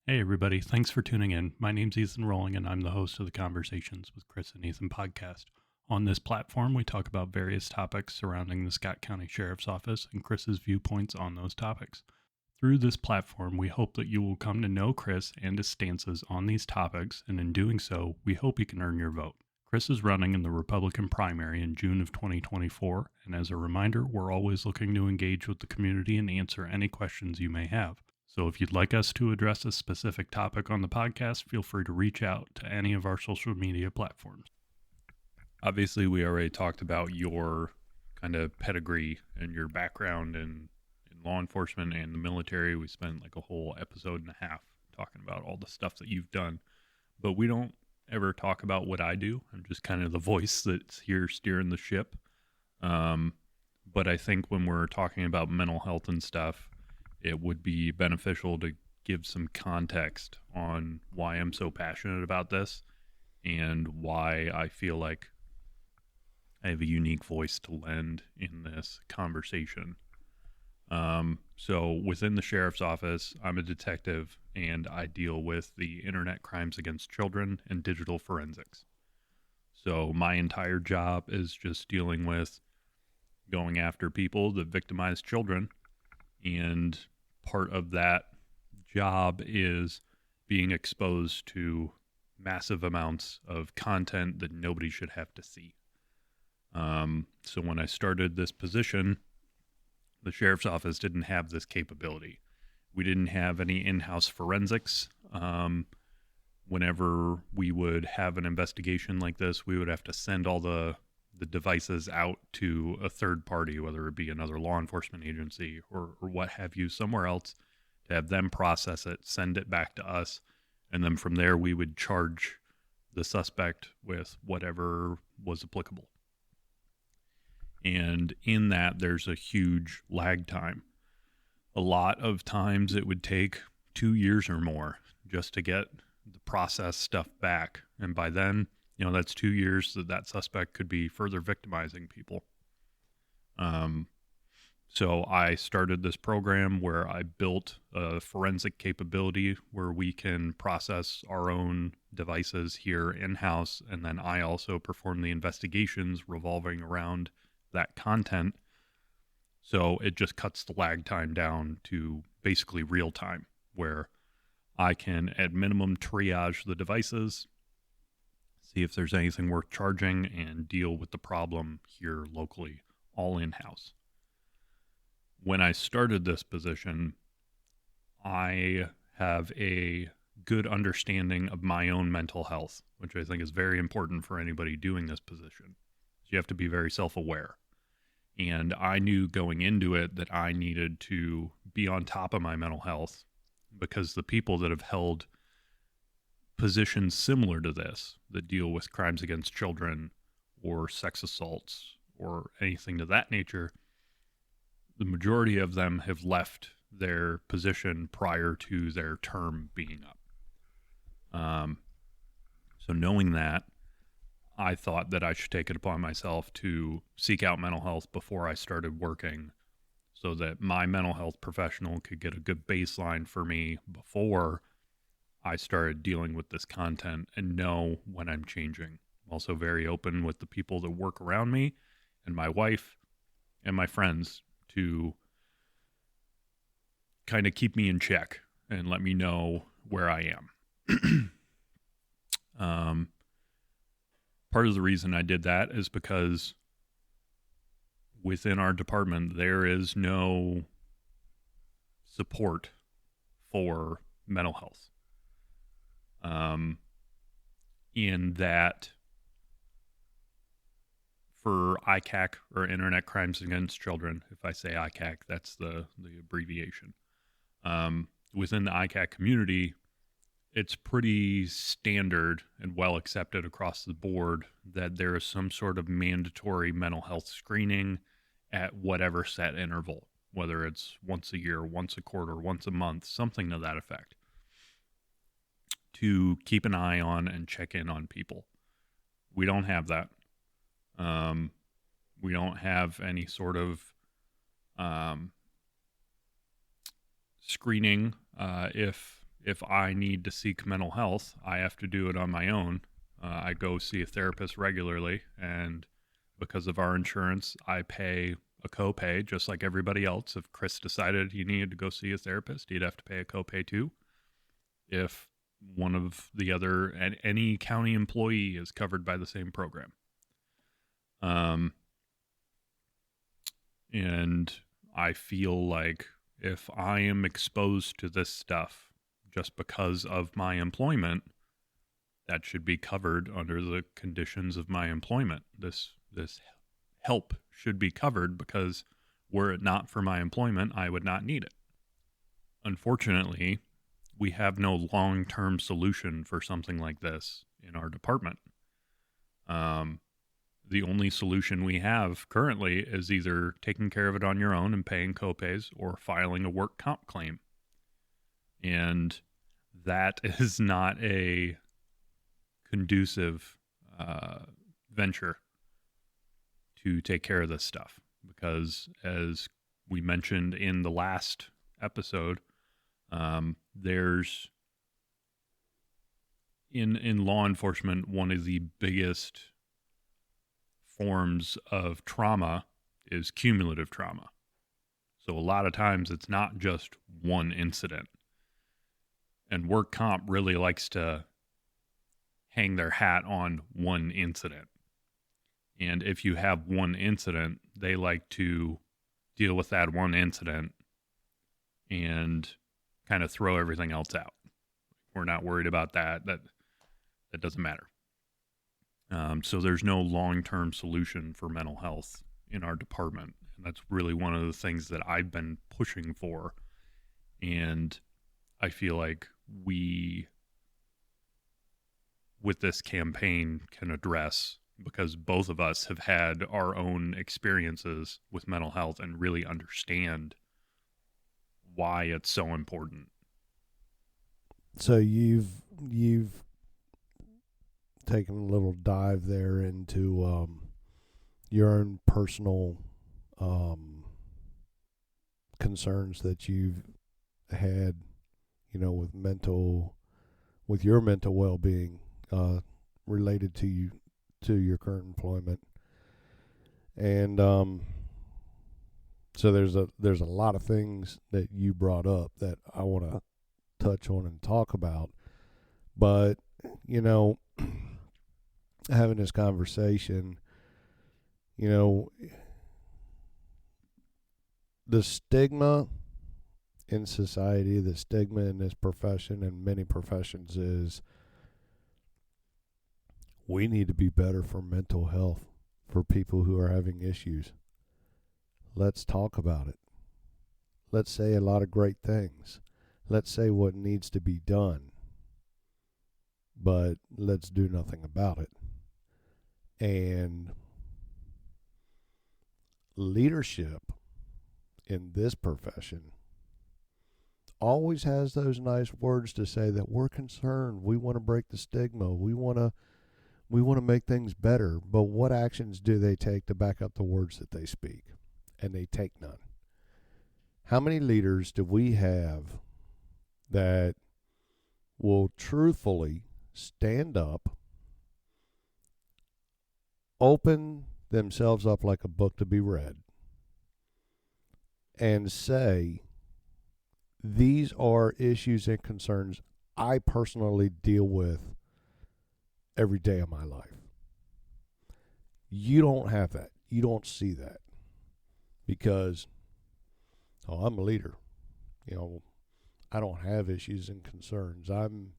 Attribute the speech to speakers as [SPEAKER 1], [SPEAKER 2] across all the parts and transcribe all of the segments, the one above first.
[SPEAKER 1] Hey, everybody. Thanks for tuning in. My name's Ethan Rowling, and I'm the host of the Conversations with Chris and Ethan podcast. On this platform, we talk about various topics surrounding the Scott County Sheriff's Office and Chris's viewpoints on those topics. Through this platform, we hope that you will come to know Chris and his stances on these topics, and in doing so, we hope he can earn your vote. Chris is running in the Republican primary in June of 2024, and as a reminder, we're always looking to engage with the community and answer any questions you may have. So if you'd like us to address a specific topic on the podcast, feel free to reach out to any of our social media platforms. Obviously, we already talked about your kind of pedigree and your background in law enforcement and the military. We spent like a whole episode and a half talking about all the stuff that you've done. But we don't ever talk about what I do. I'm just kind of the voice that's here steering the ship. But I think when we're talking about mental health and stuff, it would be beneficial to give some context on why I'm so passionate about this and why I feel like I have a unique voice to lend in this conversation. So within the sheriff's office, I'm a detective and I deal with the internet crimes against children and digital forensics. So my entire job is just dealing with going after people that victimize children, and part of that job is being exposed to massive amounts of content that nobody should have to see. So when I started this position, the sheriff's office didn't have this capability. We didn't have any in-house forensics. Whenever we would have an investigation like this, we would have to send all the devices out to a third party, whether it be another law enforcement agency or what have you, somewhere else, to have them process it, send it back to us, and then from there we would charge the suspect with whatever was applicable. And in that, there's a huge lag time. A lot of times it would take 2 years or more just to get the process stuff back. And by then, that's 2 years that suspect could be further victimizing people. So I started this program where I built a forensic capability where we can process our own devices here in-house, and then I also perform the investigations revolving around that content. So it just cuts the lag time down to basically real time, where I can at minimum triage the devices, see if there's anything worth charging, and deal with the problem here locally, all in-house. When I started this position, I have a good understanding of my own mental health, which I think is very important for anybody doing this position. So you have to be very self-aware. And I knew going into it that I needed to be on top of my mental health, because the people that have held positions similar to this, that deal with crimes against children or sex assaults or anything to that nature, the majority of them have left their position prior to their term being up. So knowing that, I thought that I should take it upon myself to seek out mental health before I started working, so that my mental health professional could get a good baseline for me before I started dealing with this content and know when I'm changing. I'm also very open with the people that work around me and my wife and my friends to kind of keep me in check and let me know where I am. Part of the reason I did that is because within our department, there is no support for mental health. In that, for ICAC, or Internet Crimes Against Children, if I say ICAC, that's the abbreviation. Within the ICAC community, it's pretty standard and well accepted across the board that there is some sort of mandatory mental health screening at whatever set interval, whether it's once a year, once a quarter, once a month, something to that effect, to keep an eye on and check in on people. We don't have that. We don't have any sort of screening if if I need to seek mental health, I have to do it on my own. I go see a therapist regularly, and because of our insurance, I pay a copay just like everybody else. If Chris decided he needed to go see a therapist, he'd have to pay a copay too. If one of the other, and any county employee is covered by the same program. And I feel like if I am exposed to this stuff just because of my employment, that should be covered under the conditions of my employment. This help should be covered, because were it not for my employment, I would not need it. Unfortunately, we have no long-term solution for something like this in our department. The only solution we have currently is either taking care of it on your own and paying copays, or filing a work comp claim. And that is not a conducive venture to take care of this stuff, because as we mentioned in the last episode, there's in law enforcement, one of the biggest forms of trauma is cumulative trauma. So a lot of times it's not just one incident. And work comp really likes to hang their hat on one incident. And if you have one incident, they like to deal with that one incident and kind of throw everything else out. We're not worried about that. That doesn't matter. So there's no long-term solution for mental health in our department. And that's really one of the things that I've been pushing for. And I feel like we, with this campaign, can address, because both of us have had our own experiences with mental health and really understand why it's so important.
[SPEAKER 2] So you've taken a little dive there into your own personal concerns that you've had, with your mental well-being related to your current employment. And so there's a lot of things that you brought up that I want to touch on and talk about. But having this conversation, the stigma in society, the stigma in this profession and many professions is we need to be better for mental health for people who are having issues. Let's talk about it. Let's say a lot of great things. Let's say what needs to be done, but let's do nothing about it. And leadership in this profession always has those nice words to say that we're concerned, we want to break the stigma, we want to make things better. But what actions do they take to back up the words that they speak? And they take none. How many leaders do we have that will truthfully stand up, open themselves up like a book to be read, and say, these are issues and concerns I personally deal with every day of my life? You don't have that. You don't see that because, I'm a leader. I don't have issues and concerns. I'm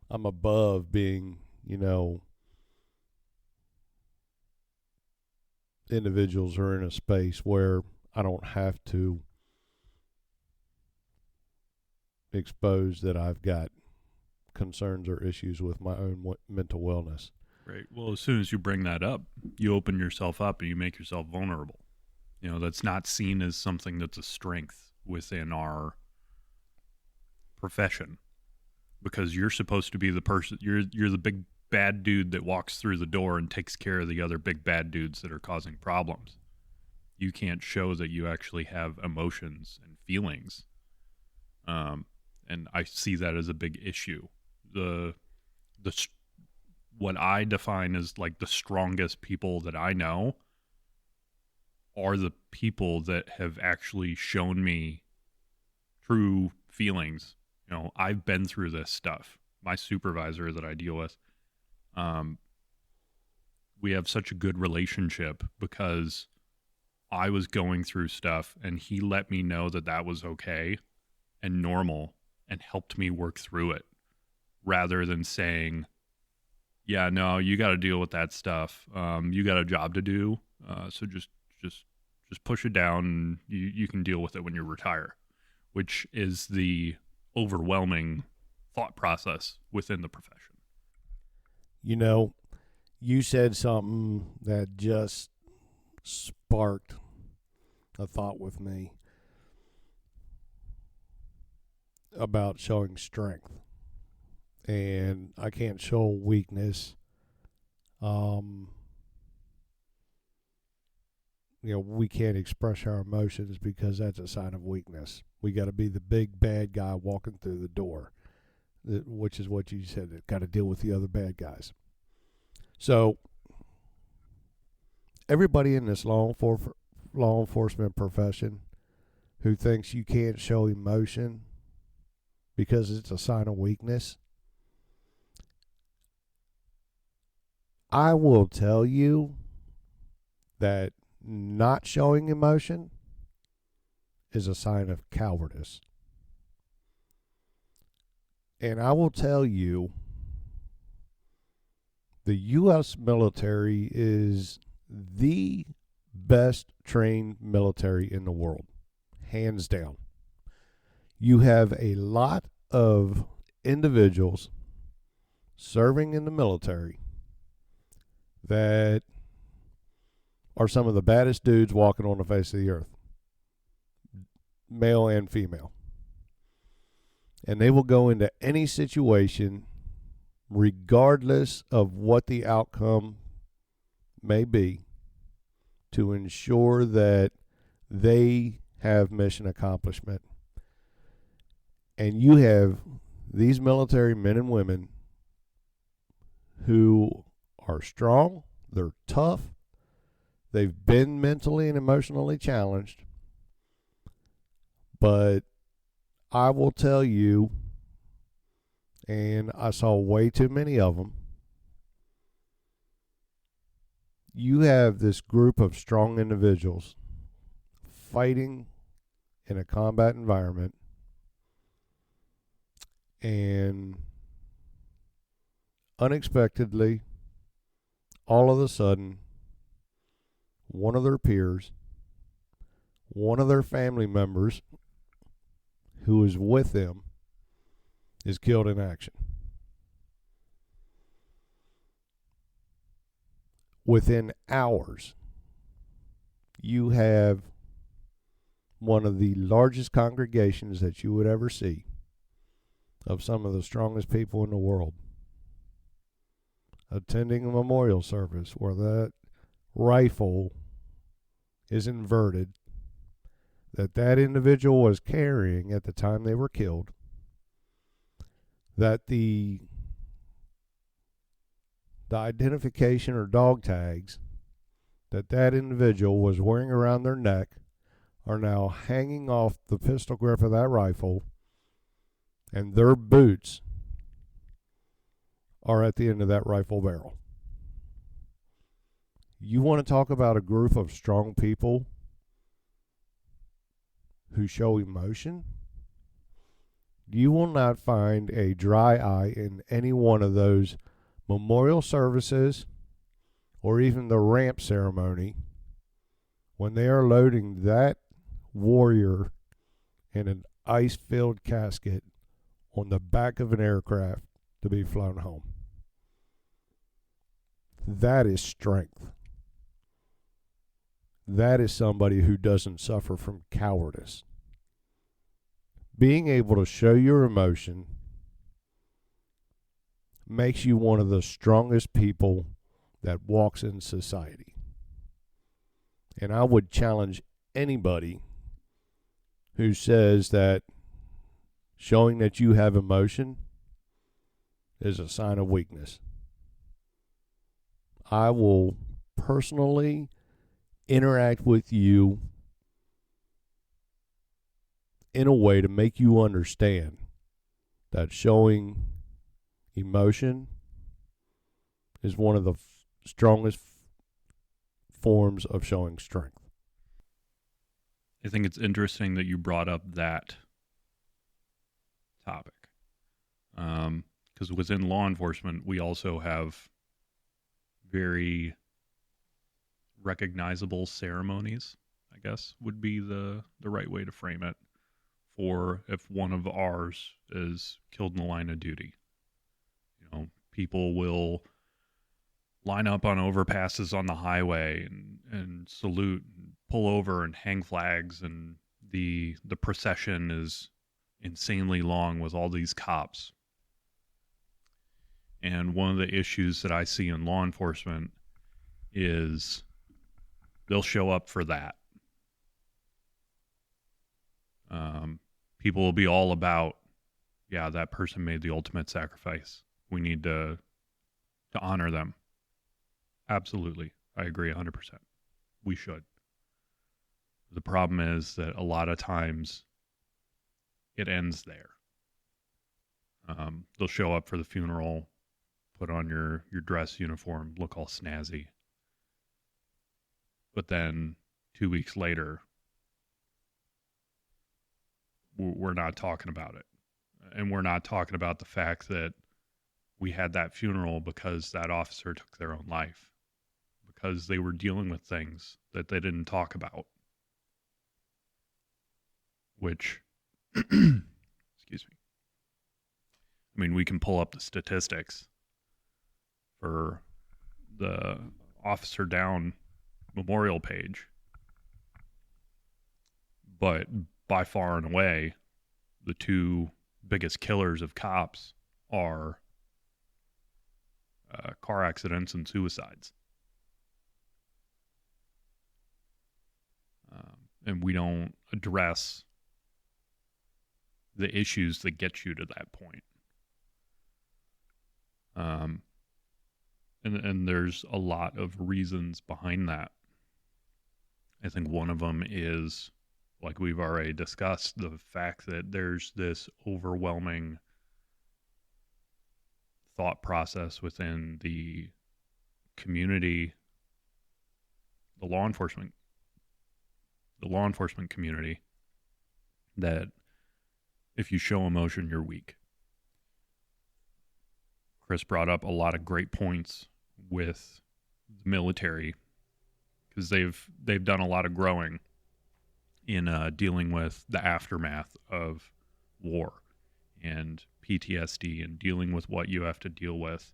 [SPEAKER 2] above being, individuals are in a space where I don't have to expose that I've got concerns or issues with my own mental wellness.
[SPEAKER 1] Right. Well, as soon as you bring that up, you open yourself up and you make yourself vulnerable. That's not seen as something that's a strength within our profession, because you're supposed to be the person, you're the big bad dude that walks through the door and takes care of the other big bad dudes that are causing problems. You can't show that you actually have emotions and feelings. And I see that as a big issue. What I define as like the strongest people that I know are the people that have actually shown me true feelings. You know, I've been through this stuff. My supervisor that I deal with, we have such a good relationship because I was going through stuff and he let me know that that was okay and normal and helped me work through it, rather than saying, yeah, no, you got to deal with that stuff. You got a job to do. So just push it down. And you can deal with it when you retire, which is the overwhelming thought process within the profession.
[SPEAKER 2] You know, you said something that just sparked a thought with me about showing strength. And I can't show weakness. We can't express our emotions because that's a sign of weakness. We got to be the big bad guy walking through the door, which is what you said. Got to deal with the other bad guys. So everybody in this law enforcement profession who thinks you can't show emotion because it's a sign of weakness, I will tell you that not showing emotion is a sign of cowardice. And I will tell you, the U.S. military is the best trained military in the world, hands down. You have a lot of individuals serving in the military that are some of the baddest dudes walking on the face of the earth, male and female. And they will go into any situation, regardless of what the outcome may be, to ensure that they have mission accomplishment. And you have these military men and women who are strong, they're tough, they've been mentally and emotionally challenged. But I will tell you, and I saw way too many of them, you have this group of strong individuals fighting in a combat environment, and unexpectedly, all of a sudden, one of their peers, one of their family members who is with them, is killed in action. Within hours, you have one of the largest congregations that you would ever see of some of the strongest people in the world attending a memorial service where that rifle is inverted that individual was carrying at the time they were killed, that the identification or dog tags that individual was wearing around their neck are now hanging off the pistol grip of that rifle, and their boots are at the end of that rifle barrel. You want to talk about a group of strong people who show emotion? You will not find a dry eye in any one of those memorial services or even the ramp ceremony when they are loading that warrior in an ice-filled casket on the back of an aircraft to be flown home. That is strength. That is somebody who doesn't suffer from cowardice. Being able to show your emotion makes you one of the strongest people that walks in society. And I would challenge anybody who says that Showing that you have emotion is a sign of weakness. I will personally interact with you in a way to make you understand that showing emotion is one of the strongest forms of showing strength.
[SPEAKER 1] I think it's interesting that you brought up that topic. Because within law enforcement, we also have very recognizable ceremonies, I guess would be the right way to frame it, for if one of ours is killed in the line of duty. You know, people will line up on overpasses on the highway and salute and pull over and hang flags, and the procession is insanely long with all these cops. And one of the issues that I see in law enforcement is they'll show up for that. People will be all about, yeah, that person made the ultimate sacrifice. We need to honor them. Absolutely. I agree 100%. We should. The problem is that a lot of times it ends there. They'll show up for the funeral, put on your dress uniform, look all snazzy. But then 2 weeks later, we're not talking about it. And we're not talking about the fact that we had that funeral because that officer took their own life, because they were dealing with things that they didn't talk about, which, excuse me. I mean, we can pull up the statistics for the Officer Down memorial page, but by far and away, the two biggest killers of cops are car accidents and suicides. And we don't address the issues that get you to that point. And there's a lot of reasons behind that. I think one of them is, like we've already discussed, the fact that there's this overwhelming thought process within the community, the law enforcement community, that if you show emotion, you're weak. Chris brought up a lot of great points with the military, because they've done a lot of growing in dealing with the aftermath of war and PTSD, and dealing with what you have to deal with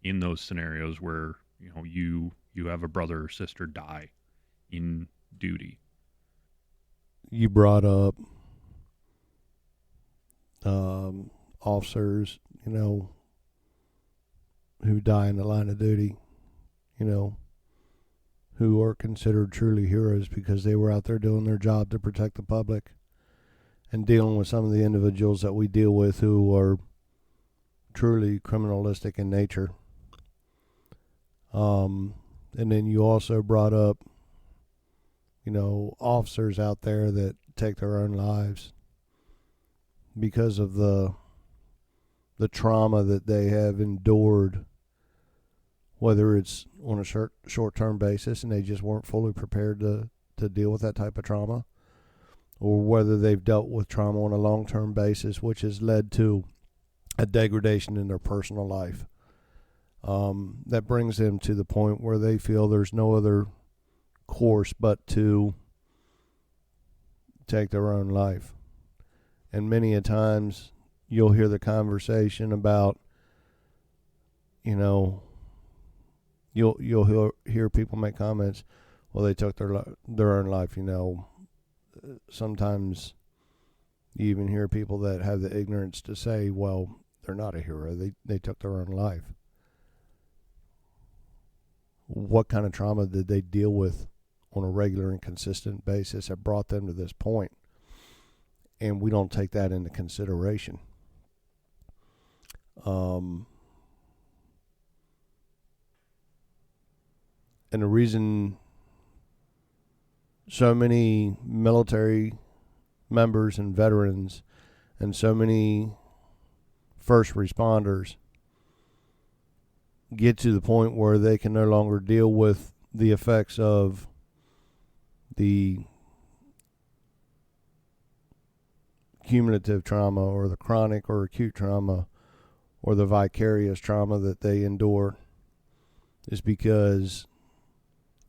[SPEAKER 1] in those scenarios where you have a brother or sister die in duty.
[SPEAKER 2] You brought up officers, who die in the line of duty, who are considered truly heroes because they were out there doing their job to protect the public, and dealing with some of the individuals that we deal with who are truly criminalistic in nature. And then you also brought up, officers out there that take their own lives because of the trauma that they have endured, whether it's on a short-term basis and they just weren't fully prepared to deal with that type of trauma, or whether they've dealt with trauma on a long-term basis, which has led to a degradation in their personal life. That brings them to the point where they feel there's no other course but to take their own life. And many a times you'll hear the conversation about, you'll hear people make comments, well, they took their own life. Sometimes you even hear people that have the ignorance to say, well, they're not a hero. They took their own life. What kind of trauma did they deal with on a regular and consistent basis that brought them to this point? and we don't take that into consideration. And the reason so many military members and veterans and so many first responders get to the point where they can no longer deal with the effects of the cumulative trauma or the chronic or acute trauma or the vicarious trauma that they endure is because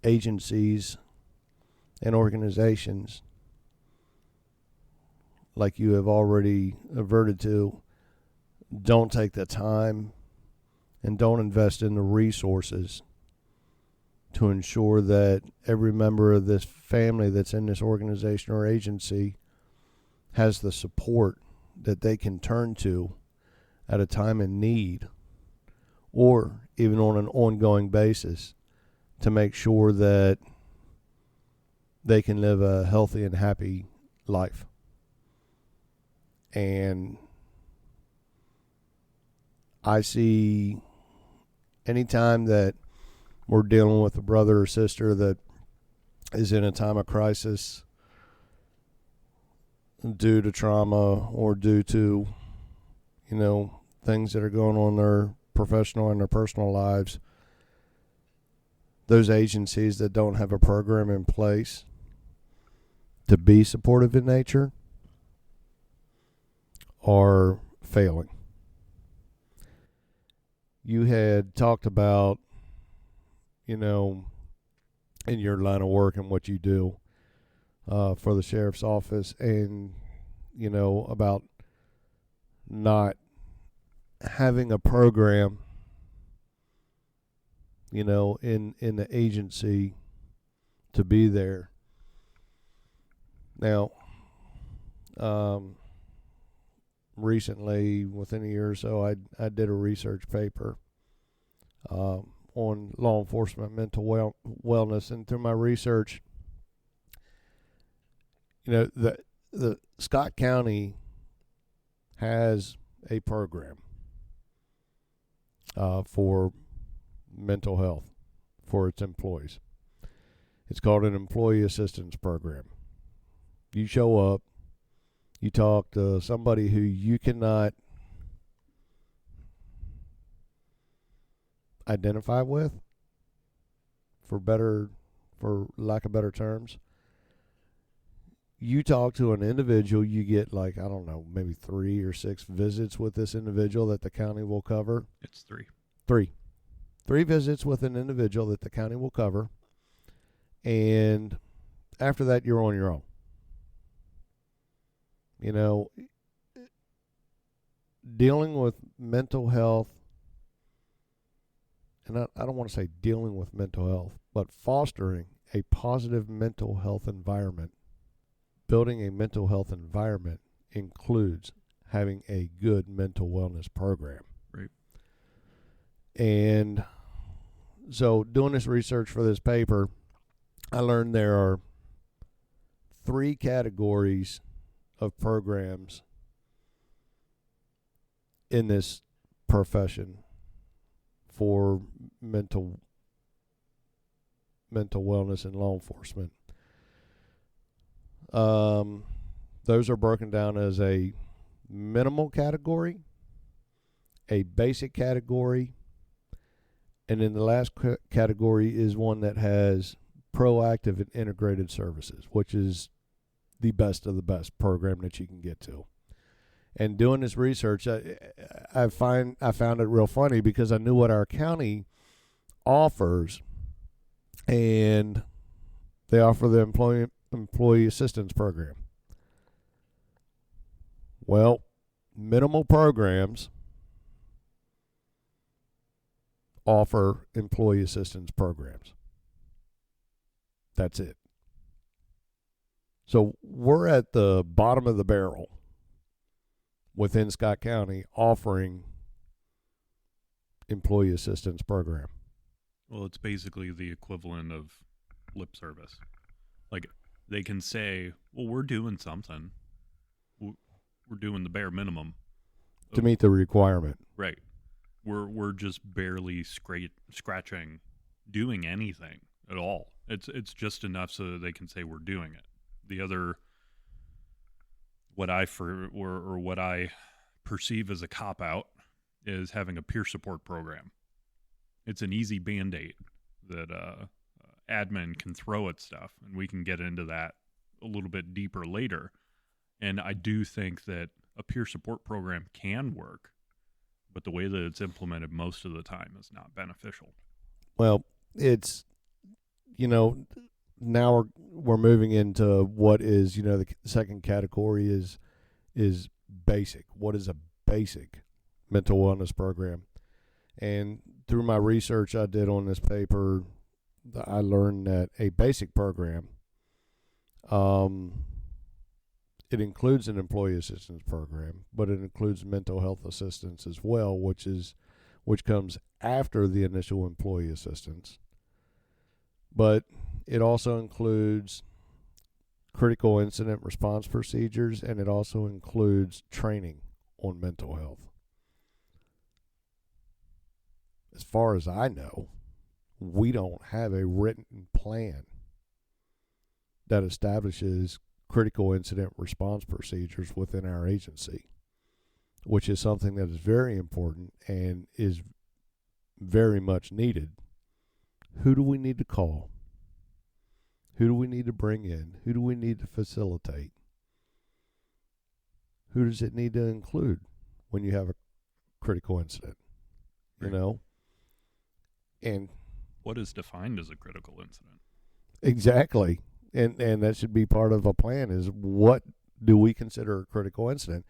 [SPEAKER 2] agencies and organizations, like you have already averted to, don't take the time and don't invest in the resources to ensure that every member of this family that's in this organization or agency has the support that they can turn to at a time in need, or even on an ongoing basis, to make sure that they can live a healthy and happy life. And I see anytime that we're dealing with a brother or sister that is in a time of crisis due to trauma or due to, things that are going on in their professional and their personal lives, those agencies that don't have a program in place to be supportive in nature are failing. You had talked about, in your line of work and what you do for the sheriff's office, and, about not having a program, in the agency to be there. Now, recently, within a year or so, I did a research paper on law enforcement mental wellness, and through my research, the Scott County has a program for mental health for its employees. It's called an employee assistance program. You show up, you talk to somebody who you cannot identify with, for lack of better terms. You talk to an individual, you get maybe 3 or 6 visits with this individual that the county will cover.
[SPEAKER 1] It's 3.
[SPEAKER 2] 3 visits with an individual that the county will cover. And after that, you're on your own. Dealing with mental health, and I don't want to say dealing with mental health, but fostering a positive mental health environment. Building a mental health environment includes having a good mental wellness program.
[SPEAKER 1] Right.
[SPEAKER 2] And so doing this research for this paper, I learned there are 3 categories of programs in this profession for mental wellness and law enforcement. Those are broken down as a minimal category, a basic category, and then the last category is one that has proactive and integrated services, which is the best of the best program that you can get to. And doing this research, I found it real funny because I knew what our county offers, and they offer the employee assistance program. Well, minimal programs offer employee assistance programs. That's it. So we're at the bottom of the barrel within Scott County offering employee assistance program.
[SPEAKER 1] Well, it's basically the equivalent of lip service. Like, they can say, well, we're doing something. we're doing the bare minimum
[SPEAKER 2] to meet the requirement.
[SPEAKER 1] Right. We're just barely scratching, doing anything at all. It's just enough so that they can say we're doing it. The other, what I perceive as a cop out is having a peer support program. It's an easy Band-Aid that admin can throw at stuff, and we can get into that a little bit deeper later. And I do think that a peer support program can work, but the way that it's implemented most of the time is not beneficial.
[SPEAKER 2] Well, it's, now we're moving into what is, the second category is basic. What is a basic mental wellness program? And through my research I did on this paper, I learned that a basic program, it includes an employee assistance program, but it includes mental health assistance as well, which comes after the initial employee assistance. But it also includes critical incident response procedures, and it also includes training on mental health. As far as I know, we don't have a written plan that establishes critical incident response procedures within our agency, which is something that is very important and is very much needed. Who do we need to call? Who do we need to bring in? Who do we need to facilitate? Who does it need to include when you have a critical incident?
[SPEAKER 1] Right.
[SPEAKER 2] And
[SPEAKER 1] what is defined as a critical incident?
[SPEAKER 2] Exactly. And that should be part of a plan, is what do we consider a critical incident?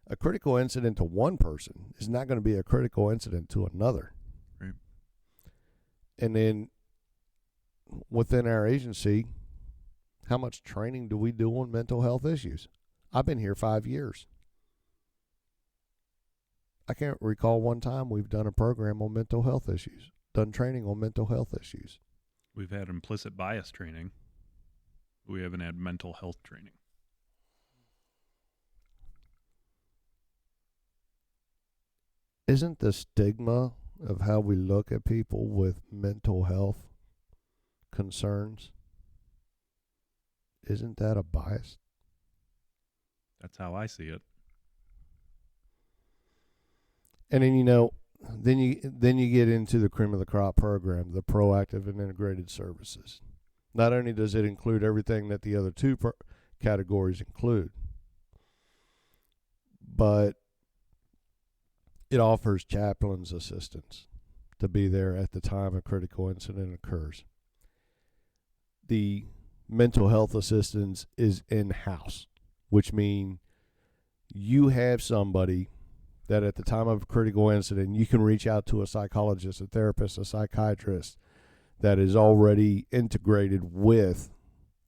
[SPEAKER 2] A critical incident to one person is not going to be a critical incident to another.
[SPEAKER 1] Right.
[SPEAKER 2] And then within our agency, how much training do we do on mental health issues? I've been here 5 years. I can't recall one time we've done a program on mental health issues, done training on mental health issues.
[SPEAKER 1] We've had implicit bias training. We haven't had mental health training.
[SPEAKER 2] Isn't the stigma of how we look at people with mental health concerns, isn't that a bias?
[SPEAKER 1] That's how I see it.
[SPEAKER 2] And then you get into the cream of the crop program, the proactive and integrated services. Not only does it include everything that the other two categories include, but it offers chaplains assistance to be there at the time a critical incident occurs. The mental health assistance is in-house, which means you have somebody that at the time of a critical incident, you can reach out to a psychologist, a therapist, a psychiatrist that is already integrated with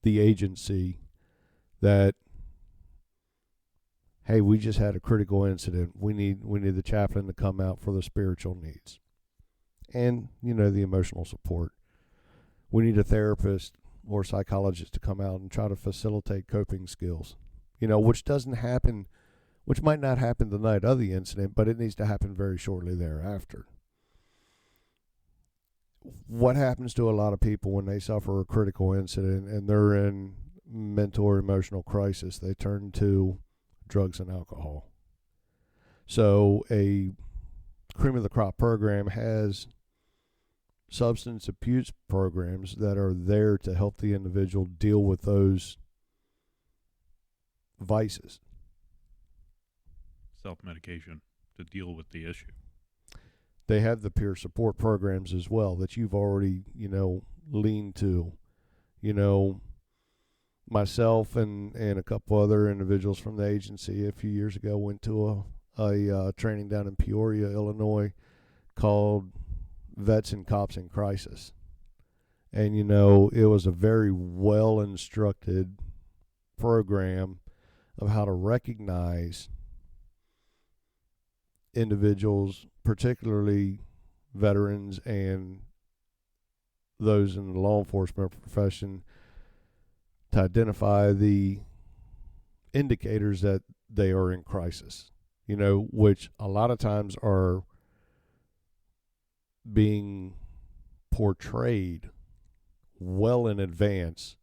[SPEAKER 2] the agency that, hey, we just had a critical incident. We need the chaplain to come out for the spiritual needs. And, the emotional support. We need a therapist or psychologist to come out and try to facilitate coping skills, which might not happen the night of the incident, but it needs to happen very shortly thereafter. What happens to a lot of people when they suffer a critical incident and they're in mental or emotional crisis? They turn to drugs and alcohol. So a cream of the crop program has substance abuse programs that are there to help the individual deal with those vices.
[SPEAKER 1] Self-medication to deal with the issue.
[SPEAKER 2] They have the peer support programs as well that you've already, leaned to. Myself and a couple other individuals from the agency a few years ago went to a training down in Peoria, Illinois, called Vets and Cops in Crisis. And, it was a very well-instructed program of how to recognize individuals, particularly veterans and those in the law enforcement profession, to identify the indicators that they are in crisis, which a lot of times are being portrayed well in advance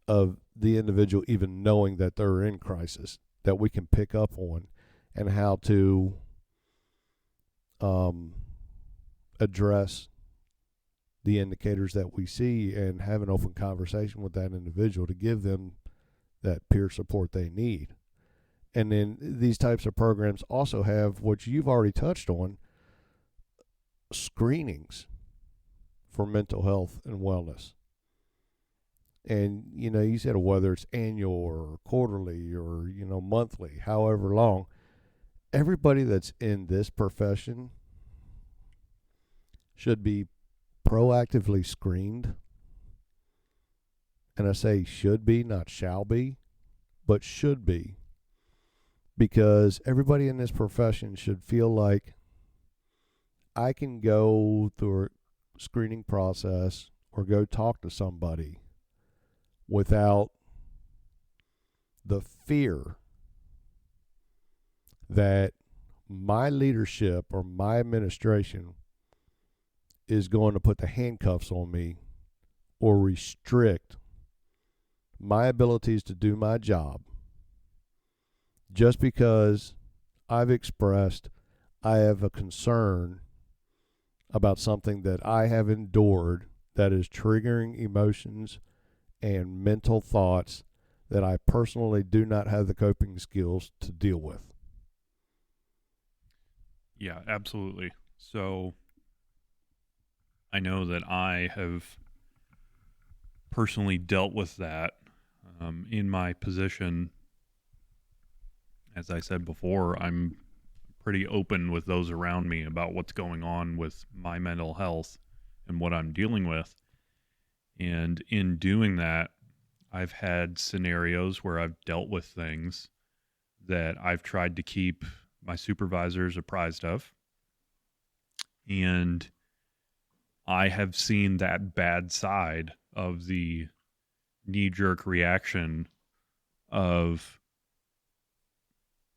[SPEAKER 2] of the individual even knowing that they're in crisis, that we can pick up on, and how to address the indicators that we see and have an open conversation with that individual to give them that peer support they need. And then these types of programs also have what you've already touched on, screenings for mental health and wellness. And, you said whether it's annual or quarterly or, monthly, however long, everybody that's in this profession should be proactively screened. And I say should be, not shall be, but should be. Because everybody in this profession should feel like I can go through a screening process or go talk to somebody without the fear that my leadership or my administration is going to put the handcuffs on me or restrict my abilities to do my job just because I've expressed I have a concern about something that I have endured that is triggering emotions and mental thoughts that I personally do not have the coping skills to deal with.
[SPEAKER 1] Yeah, absolutely. So I know that I have personally dealt with that in my position. As I said before, I'm pretty open with those around me about what's going on with my mental health and what I'm dealing with. And in doing that, I've had scenarios where I've dealt with things that I've tried to keep my supervisors apprised of. And I have seen that bad side of the knee-jerk reaction of,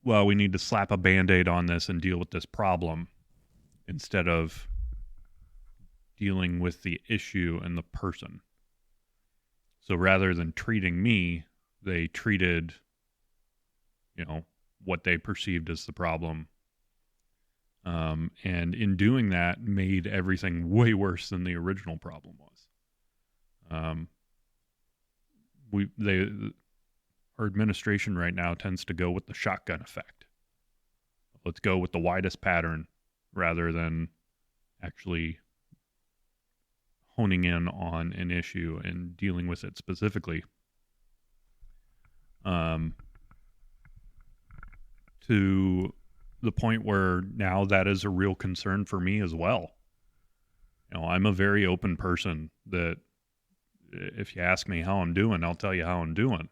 [SPEAKER 1] well, we need to slap a Band-Aid on this and deal with this problem instead of dealing with the issue and the person. So rather than treating me, they treated, what they perceived as the problem. And in doing that, made everything way worse than the original problem was. Our administration right now tends to go with the shotgun effect. Let's go with the widest pattern rather than actually honing in on an issue and dealing with it specifically. To the point where now that is a real concern for me as well. I'm a very open person that if you ask me how I'm doing, I'll tell you how I'm doing.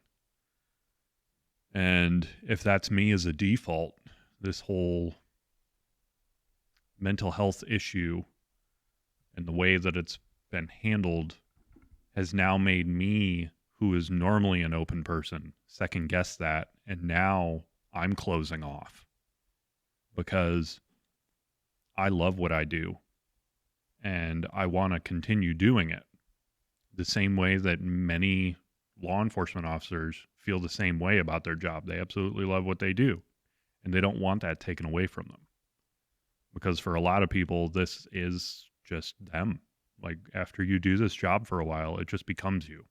[SPEAKER 1] And if that's me as a default, this whole mental health issue and the way that it's been handled has now made me, who is normally an open person, second guess that. And now I'm closing off because I love what I do and I want to continue doing it the same way that many law enforcement officers feel the same way about their job. They absolutely love what they do and they don't want that taken away from them because for a lot of people, this is just them. Like after you do this job for a while, it just becomes you,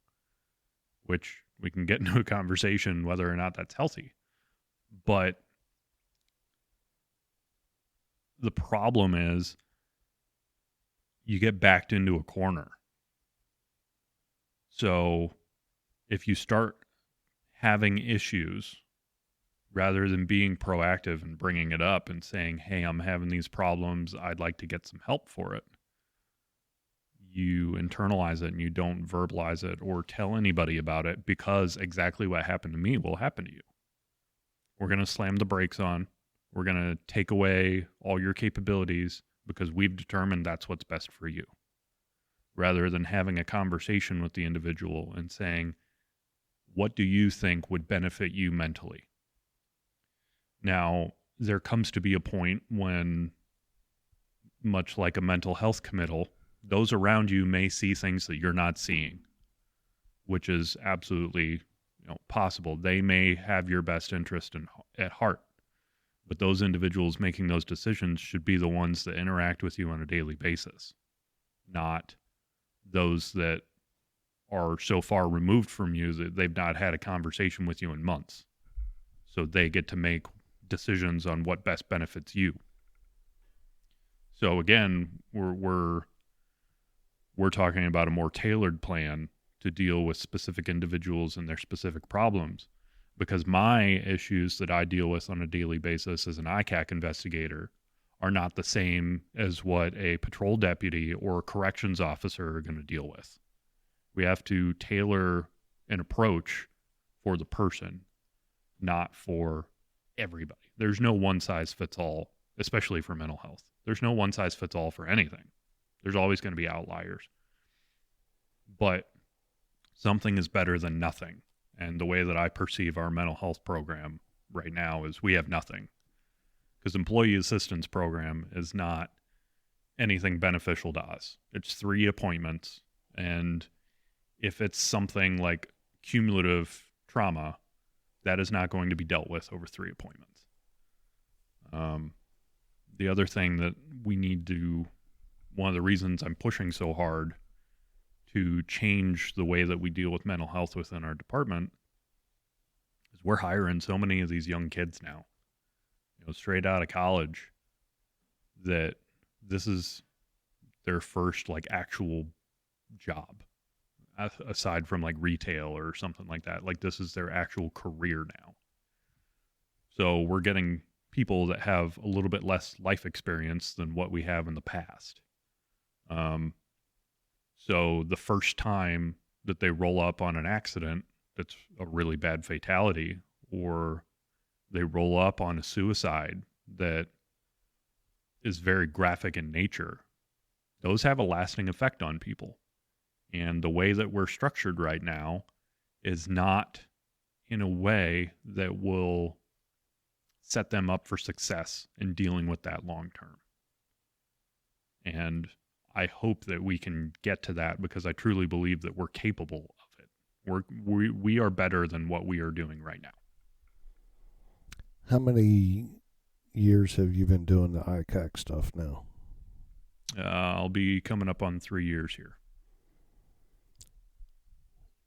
[SPEAKER 1] which we can get into a conversation whether or not that's healthy. But the problem is you get backed into a corner. So if you start having issues rather than being proactive and bringing it up and saying, hey, I'm having these problems, I'd like to get some help for it, you internalize it and you don't verbalize it or tell anybody about it because exactly what happened to me will happen to you. We're going to slam the brakes on. We're going to take away all your capabilities because we've determined that's what's best for you. Rather than having a conversation with the individual and saying, what do you think would benefit you mentally? Now, there comes to be a point when, much like a mental health committal, those around you may see things that you're not seeing, which is absolutely possible. They may have your best interest at heart, but those individuals making those decisions should be the ones that interact with you on a daily basis, not those that are so far removed from you that they've not had a conversation with you in months. So they get to make decisions on what best benefits you. So again, we're talking about a more tailored plan to deal with specific individuals and their specific problems, because my issues that I deal with on a daily basis as an ICAC investigator are not the same as what a patrol deputy or a corrections officer are going to deal with. We have to tailor an approach for the person, not for everybody. There's no one size fits all, especially for mental health. There's no one size fits all for anything. There's always going to be outliers. But something is better than nothing. And the way that I perceive our mental health program right now is we have nothing. Because employee assistance program is not anything beneficial to us. It's 3 appointments. And if it's something like cumulative trauma, that is not going to be dealt with over 3 appointments. The other thing that we need to, one of the reasons I'm pushing so hard to change the way that we deal with mental health within our department is we're hiring so many of these young kids now, straight out of college, that this is their first actual job, aside from retail or something like that. This is their actual career now. So we're getting people that have a little bit less life experience than what we have in the past. So the first time that they roll up on an accident that's a really bad fatality, or they roll up on a suicide that is very graphic in nature, those have a lasting effect on people. And the way that we're structured right now is not in a way that will set them up for success in dealing with that long term. And I hope that we can get to that, because I truly believe that we're capable of it. We are better than what we are doing right now.
[SPEAKER 2] How many years have you been doing the ICAC stuff now?
[SPEAKER 1] I'll be coming up on 3 years here.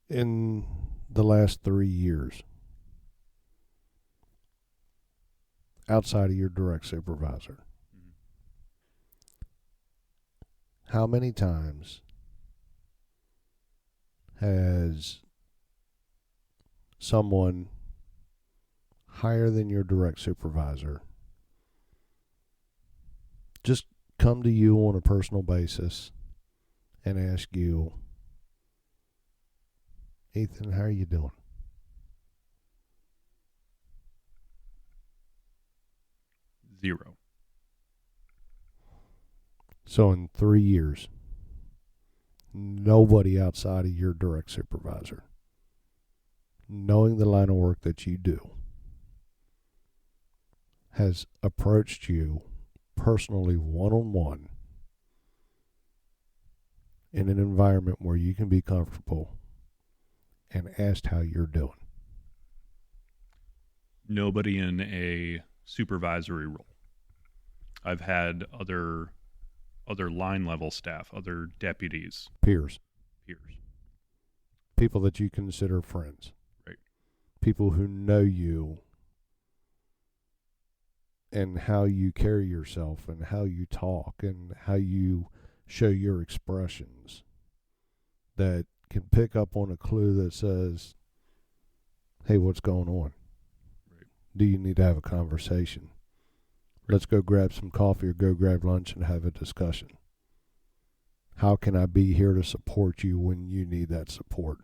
[SPEAKER 2] In the last 3 years, outside of your direct supervisor, how many times has someone higher than your direct supervisor just come to you on a personal basis and ask you, Ethan, how are you doing?
[SPEAKER 1] Zero.
[SPEAKER 2] So in 3 years, nobody outside of your direct supervisor, knowing the line of work that you do, has approached you personally one-on-one in an environment where you can be comfortable and asked how you're doing.
[SPEAKER 1] Nobody in a supervisory role. I've had other line level staff, other deputies,
[SPEAKER 2] Peers.
[SPEAKER 1] peers.
[SPEAKER 2] People that you consider friends.
[SPEAKER 1] Right.
[SPEAKER 2] People who know you and how you carry yourself and how you talk and how you show your expressions, that can pick up on a clue that says, hey, what's going on?
[SPEAKER 1] Right.
[SPEAKER 2] Do you need to have a conversation? Let's go grab some coffee or go grab lunch and have a discussion. How can I be here to support you when you need that support?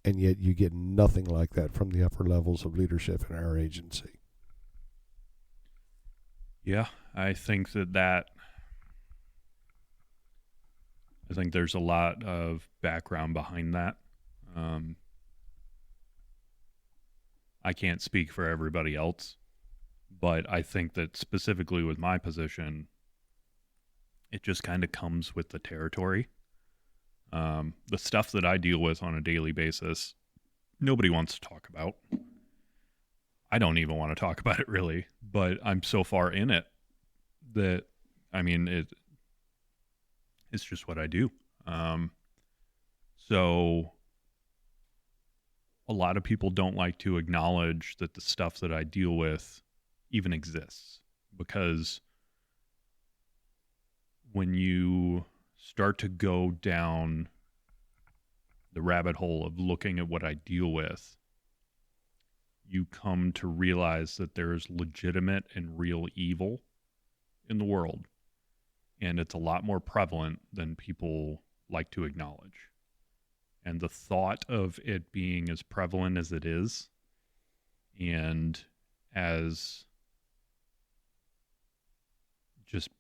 [SPEAKER 2] And yet you get nothing like that from the upper levels of leadership in our agency.
[SPEAKER 1] Yeah, I think that I think there's a lot of background behind that. I can't speak for everybody else, but I think that specifically with my position, it just kind of comes with the territory. The stuff that I deal with on a daily basis, nobody wants to talk about. I don't even want to talk about it really, but I'm so far in it that, I mean, it's just what I do. So a lot of people don't like to acknowledge that the stuff that I deal with even exists, because when you start to go down the rabbit hole of looking at what I deal with, you come to realize that there is legitimate and real evil in the world, and it's a lot more prevalent than people like to acknowledge. And the thought of it being as prevalent as it is, and as just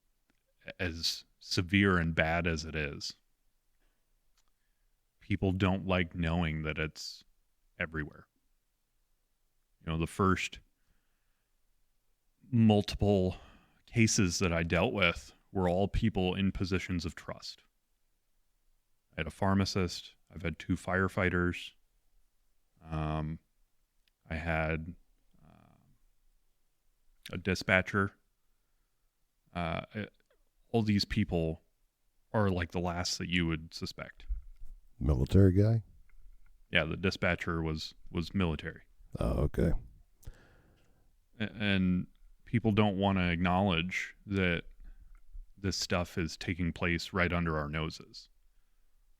[SPEAKER 1] as severe and bad as it is, people don't like knowing that it's everywhere. You know, the first multiple cases that I dealt with were all people in positions of trust. I had a pharmacist. I've had 2 firefighters. I had a dispatcher. All these people are like the last that you would suspect.
[SPEAKER 2] Military guy?
[SPEAKER 1] Yeah, the dispatcher was military.
[SPEAKER 2] Oh, okay.
[SPEAKER 1] And people don't want to acknowledge that this stuff is taking place right under our noses.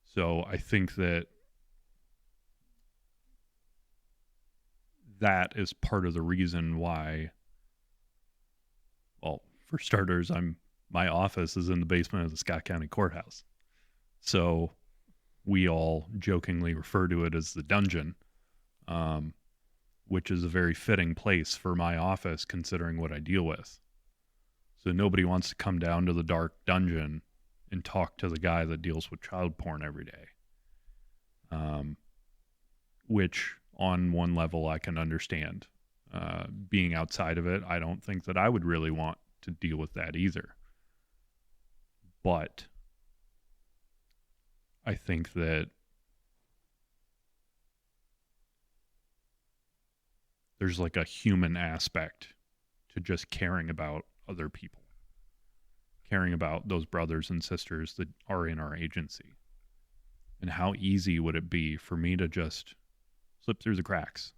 [SPEAKER 1] So I think that is part of the reason why, well, for starters, my office is in the basement of the Scott County Courthouse. So we all jokingly refer to it as the dungeon, which is a very fitting place for my office considering what I deal with. So nobody wants to come down to the dark dungeon and talk to the guy that deals with child porn every day. Which on one level I can understand. Being outside of it, I don't think that I would really want to deal with that either. But I think that there's like a human aspect to just caring about other people, caring about those brothers and sisters that are in our agency. And how easy would it be for me to just slip through the cracks?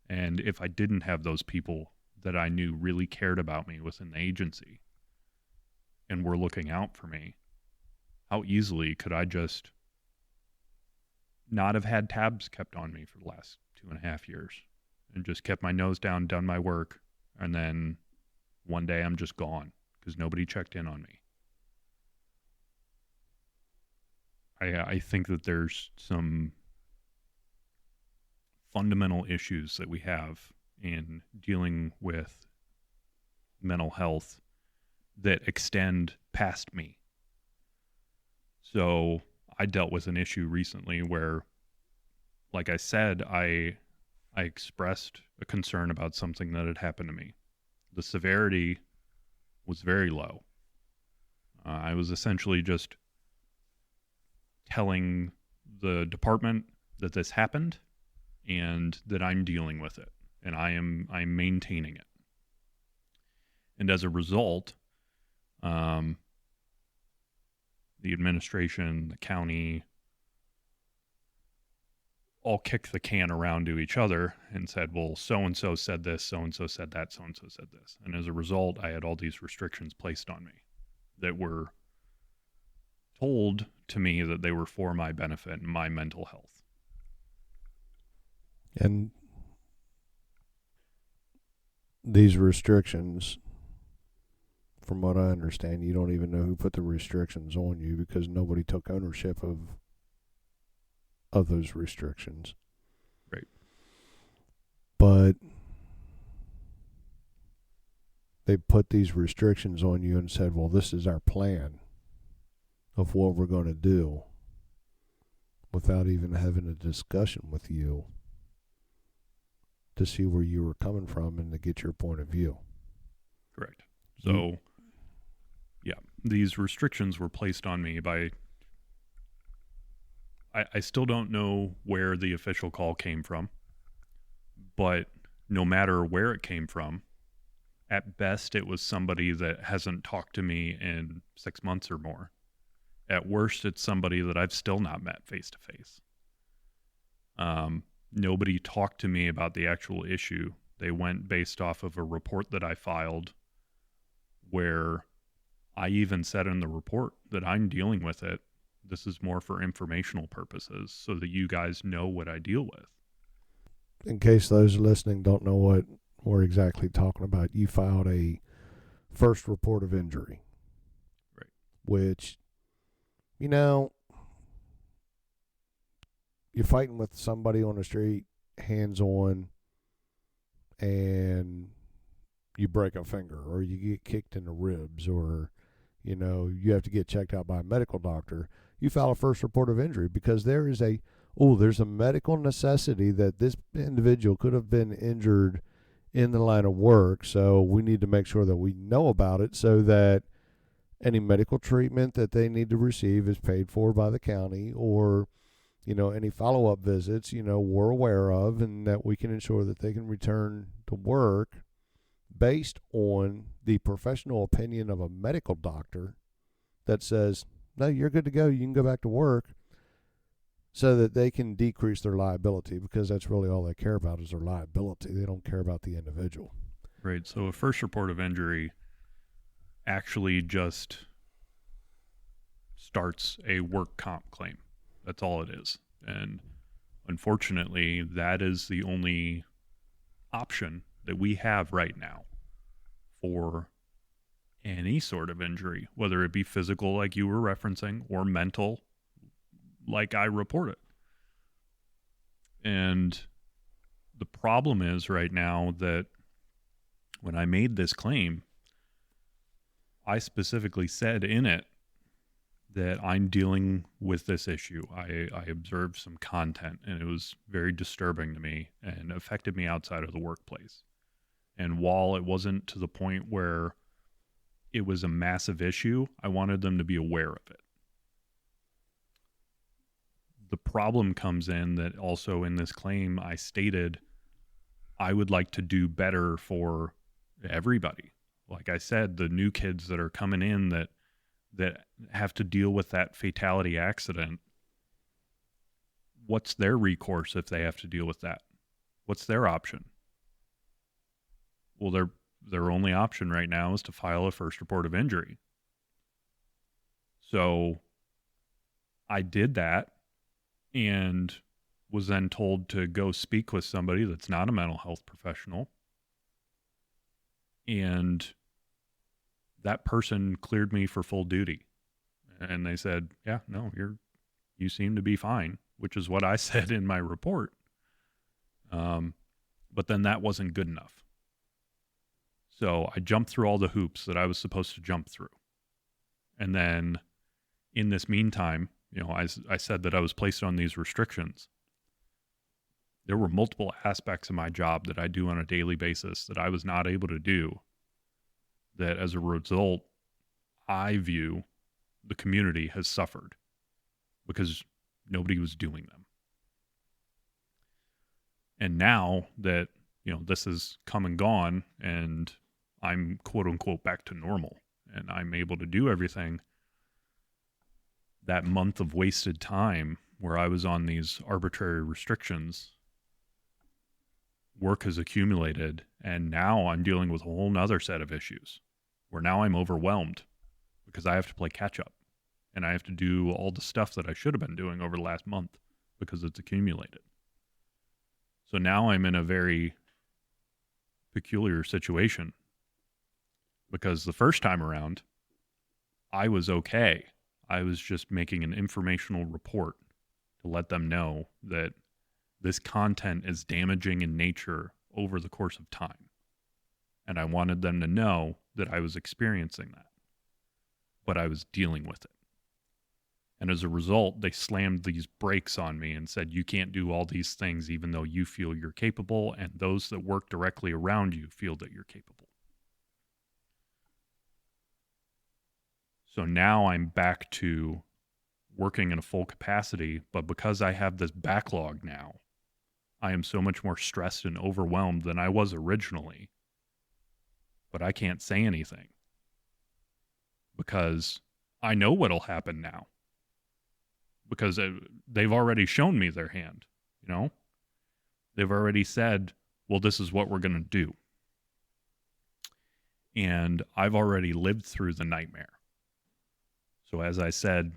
[SPEAKER 1] And if I didn't have those people that I knew really cared about me within the agency and were looking out for me, how easily could I just not have had tabs kept on me for the last 2.5 years and just kept my nose down, done my work, and then one day I'm just gone because nobody checked in on me. I think that there's some fundamental issues that we have in dealing with mental health that extend past me. So I dealt with an issue recently where, like I said, I expressed a concern about something that had happened to me. The severity was very low. I was essentially just telling the department that this happened and that I'm dealing with it and I'm maintaining it. And as a result, the administration, the county, all kicked the can around to each other and said, well, so-and-so said this, so-and-so said that, so-and-so said this. And as a result, I had all these restrictions placed on me that were told to me that they were for my benefit and my mental health.
[SPEAKER 2] And these restrictions, from what I understand, you don't even know who put the restrictions on you because nobody took ownership of those restrictions.
[SPEAKER 1] Right.
[SPEAKER 2] But they put these restrictions on you and said, well, this is our plan of what we're going to do, without even having a discussion with you to see where you were coming from and to get your point of view.
[SPEAKER 1] Correct. So, these restrictions were placed on me by, I still don't know where the official call came from, but no matter where it came from, at best it was somebody that hasn't talked to me in 6 months or more. At worst, it's somebody that I've still not met face to face. Nobody talked to me about the actual issue. They went based off of a report that I filed, where I even said in the report that I'm dealing with it. This is more for informational purposes so that you guys know what I deal with.
[SPEAKER 2] In case those listening don't know what we're exactly talking about, you filed a first report of injury.
[SPEAKER 1] Right.
[SPEAKER 2] Which, you know, you're fighting with somebody on the street, hands on, and you break a finger or you get kicked in the ribs or, you know, you have to get checked out by a medical doctor. You file a first report of injury because there's a medical necessity that this individual could have been injured in the line of work. So we need to make sure that we know about it so that any medical treatment that they need to receive is paid for by the county, or, you know, any follow-up visits, you know, we're aware of, and that we can ensure that they can return to work based on the professional opinion of a medical doctor that says, no, you're good to go. You can go back to work, so that they can decrease their liability, because that's really all they care about is their liability. They don't care about the individual.
[SPEAKER 1] Right. So a first report of injury actually just starts a work comp claim. That's all it is. And unfortunately, that is the only option that we have right now for any sort of injury, whether it be physical like you were referencing or mental like I reported. And the problem is right now that when I made this claim, I specifically said in it that I'm dealing with this issue. I observed some content, and it was very disturbing to me and affected me outside of the workplace. And while it wasn't to the point where it was a massive issue, I wanted them to be aware of it. The problem comes in that also in this claim, I stated I would like to do better for everybody. Like I said, the new kids that are coming in that have to deal with that fatality accident, what's their recourse if they have to deal with that? What's their option? Well, their only option right now is to file a first report of injury. So I did that and was then told to go speak with somebody that's not a mental health professional. And that person cleared me for full duty. And they said, yeah, no, you seem to be fine, which is what I said in my report. But then that wasn't good enough. So I jumped through all the hoops that I was supposed to jump through. And then in this meantime, you know, I said that I was placed on these restrictions. There were multiple aspects of my job that I do on a daily basis that I was not able to do, that as a result, I view the community has suffered because nobody was doing them. And now that, you know, this has come and gone and I'm quote unquote back to normal and I'm able to do everything, that month of wasted time where I was on these arbitrary restrictions, work has accumulated, and now I'm dealing with a whole nother set of issues where now I'm overwhelmed because I have to play catch up and I have to do all the stuff that I should have been doing over the last month because it's accumulated. So now I'm in a very peculiar situation because the first time around, I was okay. I was just making an informational report to let them know that this content is damaging in nature over the course of time. And I wanted them to know that I was experiencing that, but I was dealing with it. And as a result, they slammed these brakes on me and said, you can't do all these things even though you feel you're capable, and those that work directly around you feel that you're capable. So now I'm back to working in a full capacity, but because I have this backlog now, I am so much more stressed and overwhelmed than I was originally. But I can't say anything because I know what'll happen now. Because they've already shown me their hand, you know? They've already said, well, this is what we're going to do. And I've already lived through the nightmare. So as I said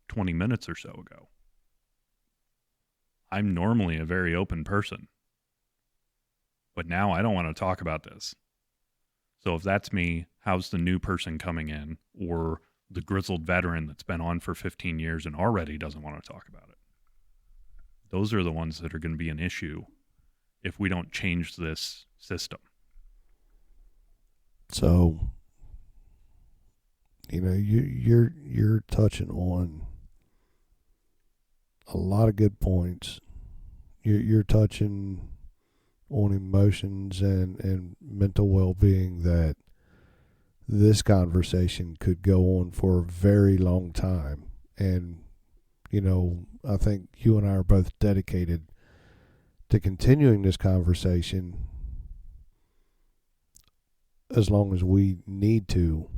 [SPEAKER 1] 20 minutes or so ago, I'm normally a very open person. But now I don't want to talk about this. So if that's me, how's the new person coming in, or the grizzled veteran that's been on for 15 years and already doesn't want to talk about it? Those are the ones that are going to be an issue if we don't change this system.
[SPEAKER 2] So, you know, you're touching on a lot of good points. You're touching on emotions and mental well-being that this conversation could go on for a very long time. And, you know, I think you and I are both dedicated to continuing this conversation as long as we need to.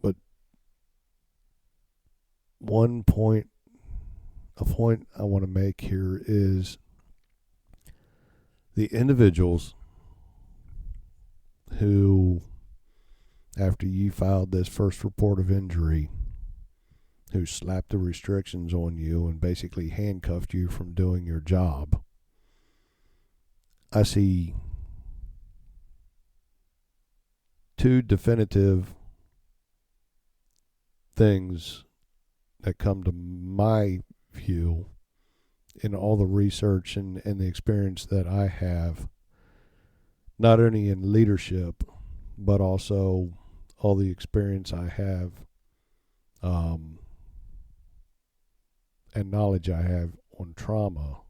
[SPEAKER 2] But a point I want to make here is the individuals who, after you filed this first report of injury, who slapped the restrictions on you and basically handcuffed you from doing your job, I see two definitive things that come to my view in all the research and the experience that I have, not only in leadership, but also all the experience I have and knowledge I have on trauma,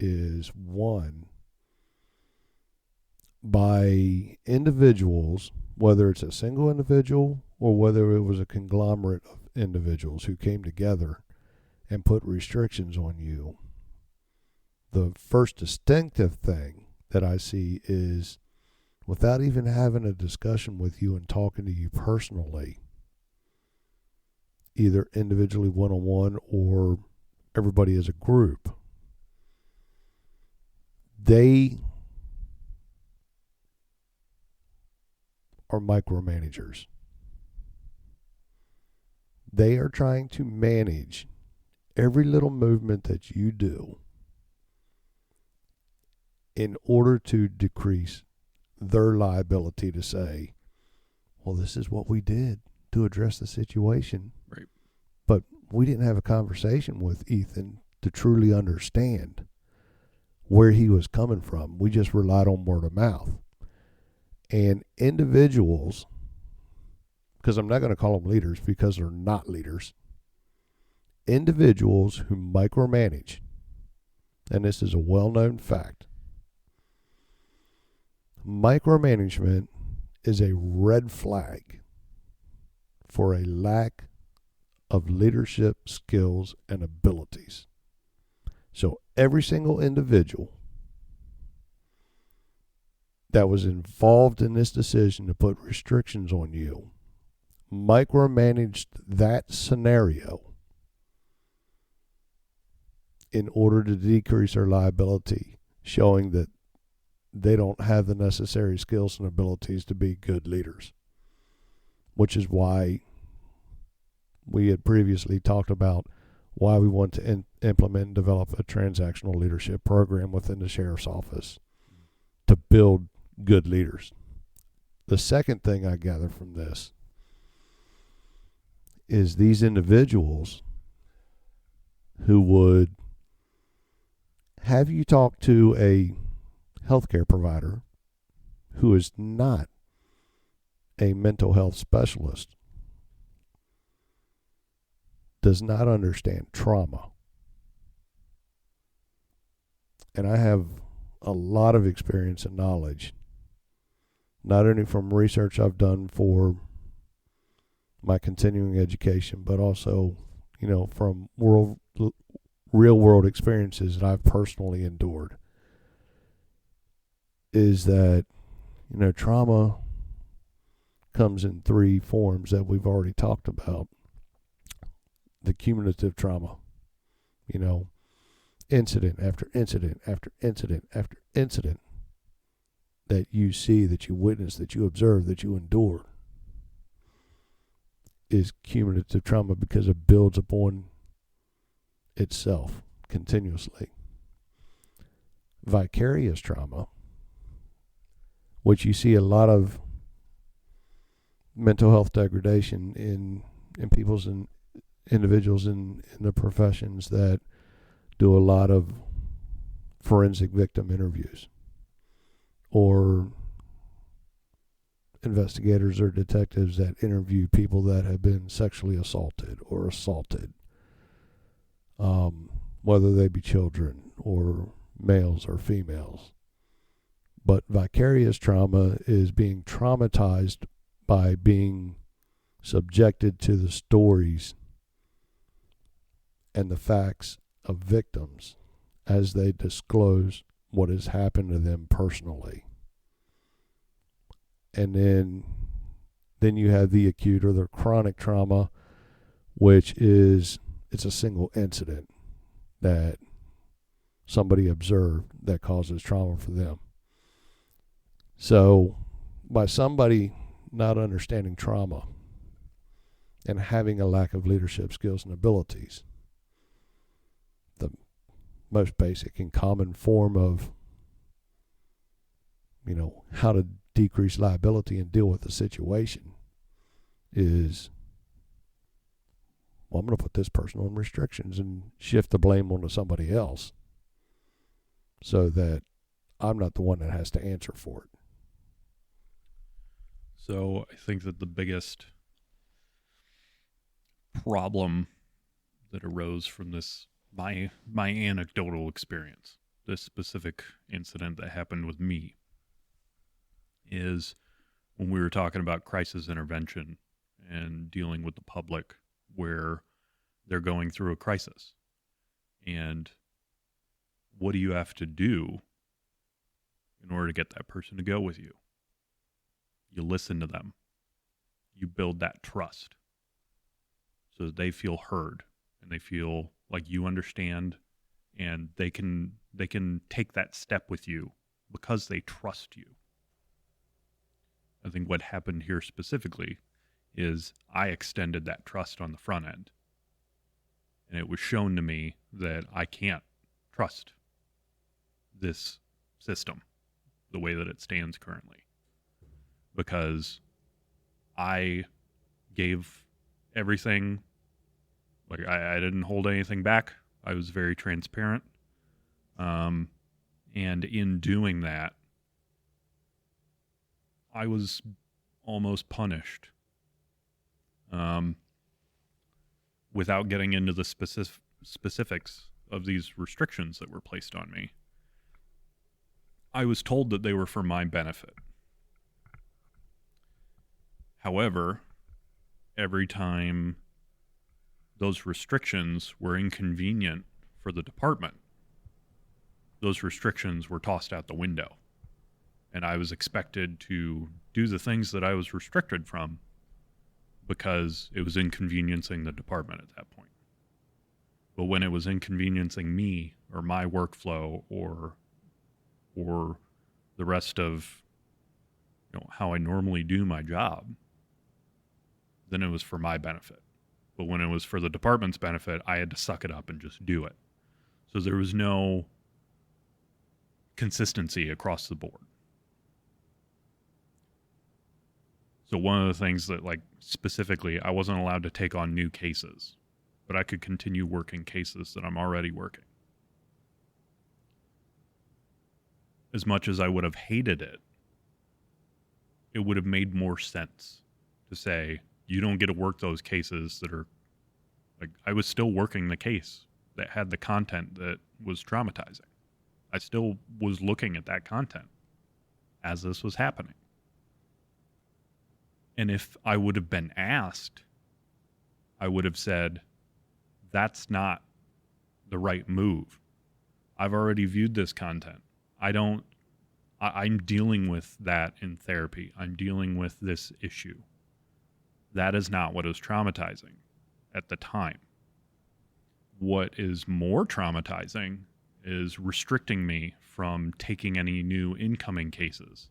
[SPEAKER 2] is one, by individuals, whether it's a single individual or whether it was a conglomerate of individuals who came together and put restrictions on you. The first distinctive thing that I see is, without even having a discussion with you and talking to you personally, either individually one-on-one or everybody as a group, they are micromanagers. They are trying to manage every little movement that you do in order to decrease their liability to say, well, this is what we did to address the situation.
[SPEAKER 1] Right.
[SPEAKER 2] But we didn't have a conversation with Ethan to truly understand where he was coming from. We just relied on word of mouth. And individuals, because I'm not going to call them leaders because they're not leaders, individuals who micromanage, and this is a well-known fact, micromanagement is a red flag for a lack of leadership skills and abilities. So every single individual that was involved in this decision to put restrictions on you micromanaged that scenario in order to decrease their liability, showing that they don't have the necessary skills and abilities to be good leaders, which is why we had previously talked about why we want to implement and develop a transactional leadership program within the sheriff's office to build good leaders. The second thing I gather from this is these individuals who would have you talk to a healthcare provider who is not a mental health specialist does not understand trauma. And I have a lot of experience and knowledge, not only from research I've done for my continuing education, but also, from real world experiences that I've personally endured, is that, trauma comes in three forms that we've already talked about. The cumulative trauma, incident after incident after incident after incident that you see, that you witness, that you observe, that you endure, is cumulative trauma because it builds upon itself continuously. Vicarious trauma, which you see a lot of mental health degradation in people's and individuals in the professions that do a lot of forensic victim interviews, or investigators or detectives that interview people that have been sexually assaulted, whether they be children or males or females. But vicarious trauma is being traumatized by being subjected to the stories and the facts of victims as they disclose what has happened to them personally. And then you have the acute or the chronic trauma, which is, it's a single incident that somebody observed that causes trauma for them. So by somebody not understanding trauma and having a lack of leadership skills and abilities, the most basic and common form of, how to decrease liability and deal with the situation is, well, I'm going to put this person on restrictions and shift the blame onto somebody else so that I'm not the one that has to answer for it.
[SPEAKER 1] So I think that the biggest problem that arose from this, my anecdotal experience, this specific incident that happened with me, is when we were talking about crisis intervention and dealing with the public where they're going through a crisis. And what do you have to do in order to get that person to go with you? You listen to them. You build that trust so that they feel heard and they feel like you understand, and they can take that step with you because they trust you. I think what happened here specifically is I extended that trust on the front end. And it was shown to me that I can't trust this system the way that it stands currently, because I gave everything. Like, I didn't hold anything back. I was very transparent. And in doing that, I was almost punished. Without getting into the specifics of these restrictions that were placed on me, I was told that they were for my benefit. However, every time those restrictions were inconvenient for the department, those restrictions were tossed out the window. And I was expected to do the things that I was restricted from because it was inconveniencing the department at that point. But when it was inconveniencing me or my workflow or the rest of how I normally do my job, then it was for my benefit. But when it was for the department's benefit, I had to suck it up and just do it. So there was no consistency across the board. So one of the things that, specifically, I wasn't allowed to take on new cases, but I could continue working cases that I'm already working. As much as I would have hated it, it would have made more sense to say, you don't get to work those cases that are Like, I was still working the case that had the content that was traumatizing. I still was looking at that content as this was happening. And if I would have been asked, I would have said, that's not the right move. I've already viewed this content. I'm dealing with that in therapy. I'm dealing with this issue. That is not what is traumatizing at the time. What is more traumatizing is restricting me from taking any new incoming cases,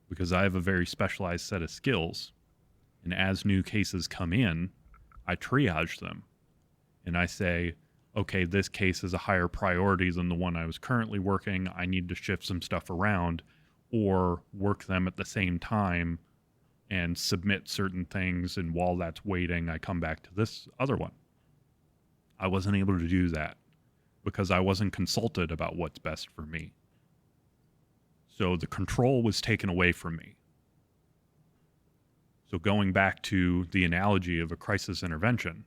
[SPEAKER 1] because I have a very specialized set of skills. And as new cases come in, I triage them and I say, okay, this case is a higher priority than the one I was currently working. I need to shift some stuff around or work them at the same time and submit certain things. And while that's waiting, I come back to this other one. I wasn't able to do that because I wasn't consulted about what's best for me. So the control was taken away from me. So going back to the analogy of a crisis intervention,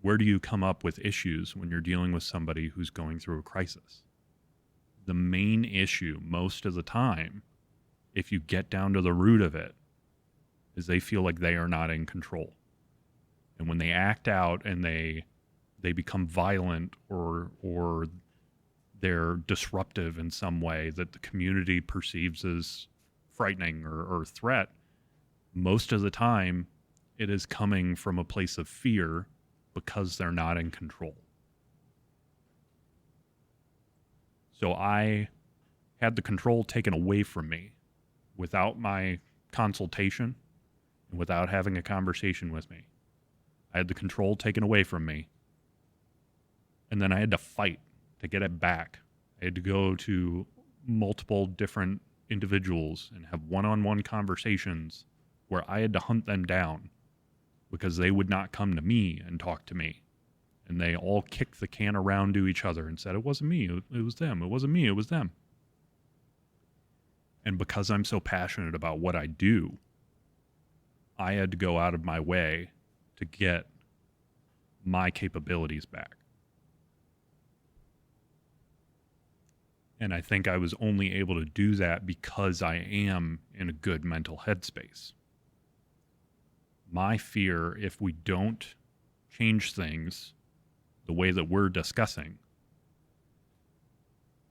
[SPEAKER 1] where do you come up with issues when you're dealing with somebody who's going through a crisis? The main issue most of the time, if you get down to the root of it, is they feel like they are not in control. And when they act out and they become violent or they're disruptive in some way that the community perceives as frightening or threat, most of the time it is coming from a place of fear because they're not in control. So I had the control taken away from me without my consultation and without having a conversation with me. I had the control taken away from me. And then I had to fight to get it back. I had to go to multiple different individuals and have one-on-one conversations where I had to hunt them down because they would not come to me and talk to me. And they all kicked the can around to each other and said, it wasn't me, it was them. It wasn't me, it was them. And because I'm so passionate about what I do, I had to go out of my way to get my capabilities back. And I think I was only able to do that because I am in a good mental headspace. My fear, if we don't change things the way that we're discussing,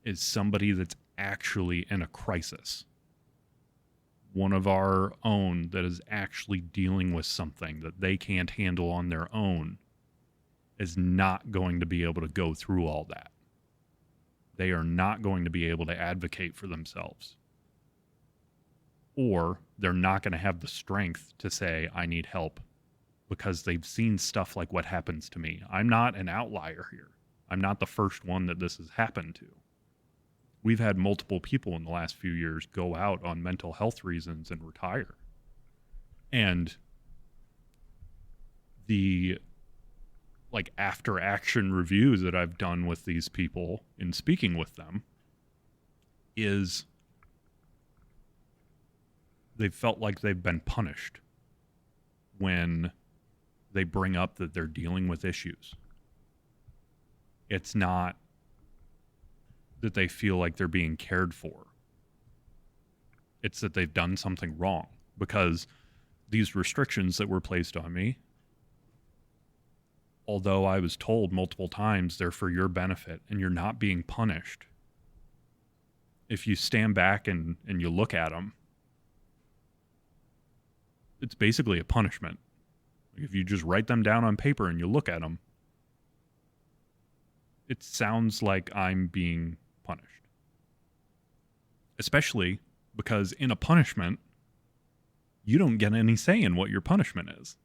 [SPEAKER 1] is somebody that's actually in a crisis. One of our own that is actually dealing with something that they can't handle on their own is not going to be able to go through all that. They are not going to be able to advocate for themselves. Or they're not going to have the strength to say, I need help, because they've seen stuff like what happens to me. I'm not an outlier here. I'm not the first one that this has happened to. We've had multiple people in the last few years go out on mental health reasons and retire. And the after action reviews that I've done with these people in speaking with them is they've felt like they've been punished when they bring up that they're dealing with issues. It's not that they feel like they're being cared for. It's that they've done something wrong, because these restrictions that were placed on me, although I was told multiple times they're for your benefit and you're not being punished, if you stand back and you look at them, it's basically a punishment. If you just write them down on paper and you look at them, it sounds like I'm being punished. Especially because in a punishment, you don't get any say in what your punishment is.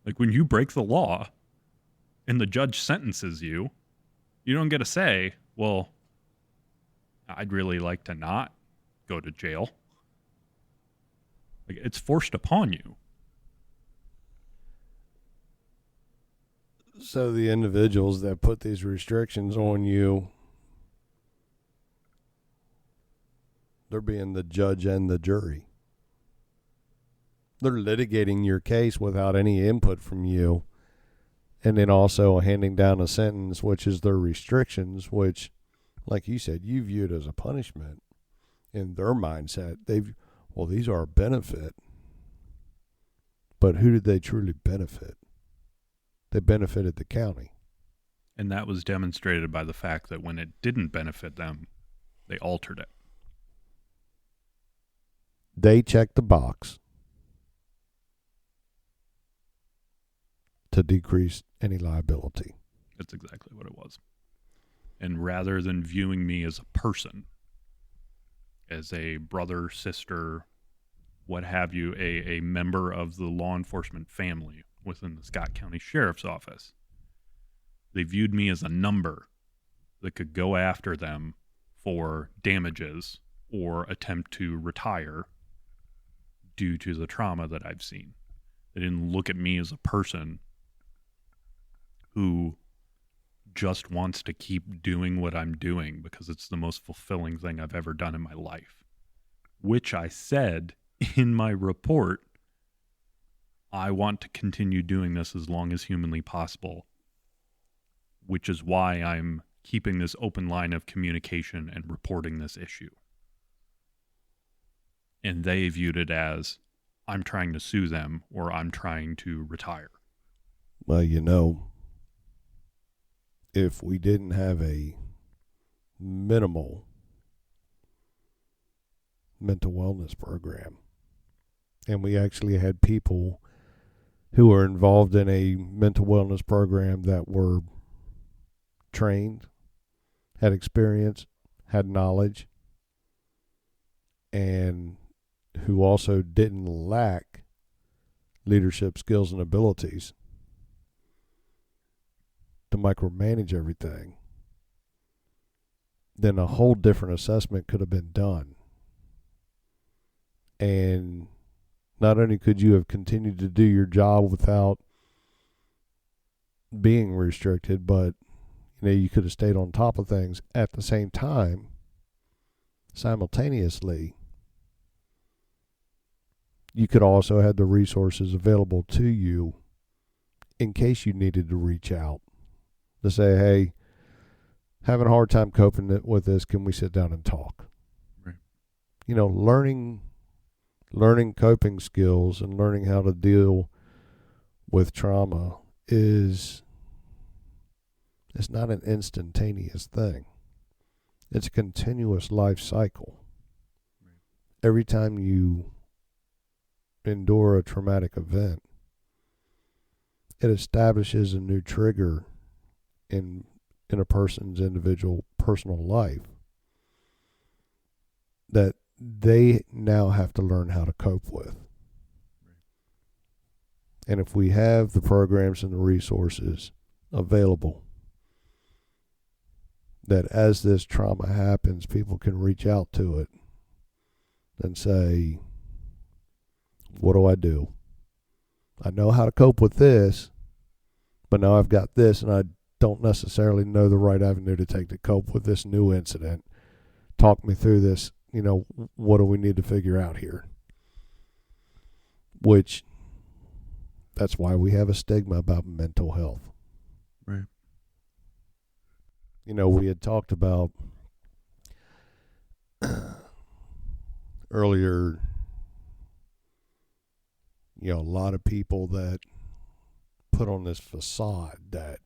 [SPEAKER 1] Like when you break the law and the judge sentences you, you don't get a say, well, I'd really like to not go to jail. Like, it's forced upon you.
[SPEAKER 2] So the individuals that put these restrictions on you, they're being the judge and the jury. They're litigating your case without any input from you. And then also handing down a sentence, which is their restrictions, which, like you said, you view it as a punishment. In their mindset, these are a benefit. But who did they truly benefit? They benefited the county.
[SPEAKER 1] And that was demonstrated by the fact that when it didn't benefit them, they altered it.
[SPEAKER 2] They checked the box to decrease any liability.
[SPEAKER 1] That's exactly what it was. And rather than viewing me as a person, as a brother, sister, what have you, a member of the law enforcement family within the Scott County Sheriff's Office, they viewed me as a number that could go after them for damages or attempt to retire due to the trauma that I've seen. They didn't look at me as a person who just wants to keep doing what I'm doing because it's the most fulfilling thing I've ever done in my life, which I said in my report, I want to continue doing this as long as humanly possible, which is why I'm keeping this open line of communication and reporting this issue. And they viewed it as I'm trying to sue them or I'm trying to retire.
[SPEAKER 2] Well, if we didn't have a minimal mental wellness program, and we actually had people who were involved in a mental wellness program that were trained, had experience, had knowledge, and who also didn't lack leadership skills and abilities to micromanage everything, then a whole different assessment could have been done. And not only could you have continued to do your job without being restricted, but you could have stayed on top of things. At the same time, simultaneously, you could also have the resources available to you in case you needed to reach out to say, hey, having a hard time coping with this, can we sit down and talk?
[SPEAKER 1] Right.
[SPEAKER 2] Learning coping skills and learning how to deal with trauma it's not an instantaneous thing. It's a continuous life cycle. Right. Every time you endure a traumatic event, it establishes a new trigger in a person's individual personal life that they now have to learn how to cope with. And if we have the programs and the resources available, that as this trauma happens, people can reach out to it and say, what do I do? I know how to cope with this, but now I've got this and I don't necessarily know the right avenue to take to cope with this new incident. Talk me through this. What do we need to figure out here? Which, that's why we have a stigma about mental health.
[SPEAKER 1] Right.
[SPEAKER 2] We had talked about earlier, a lot of people that put on this facade that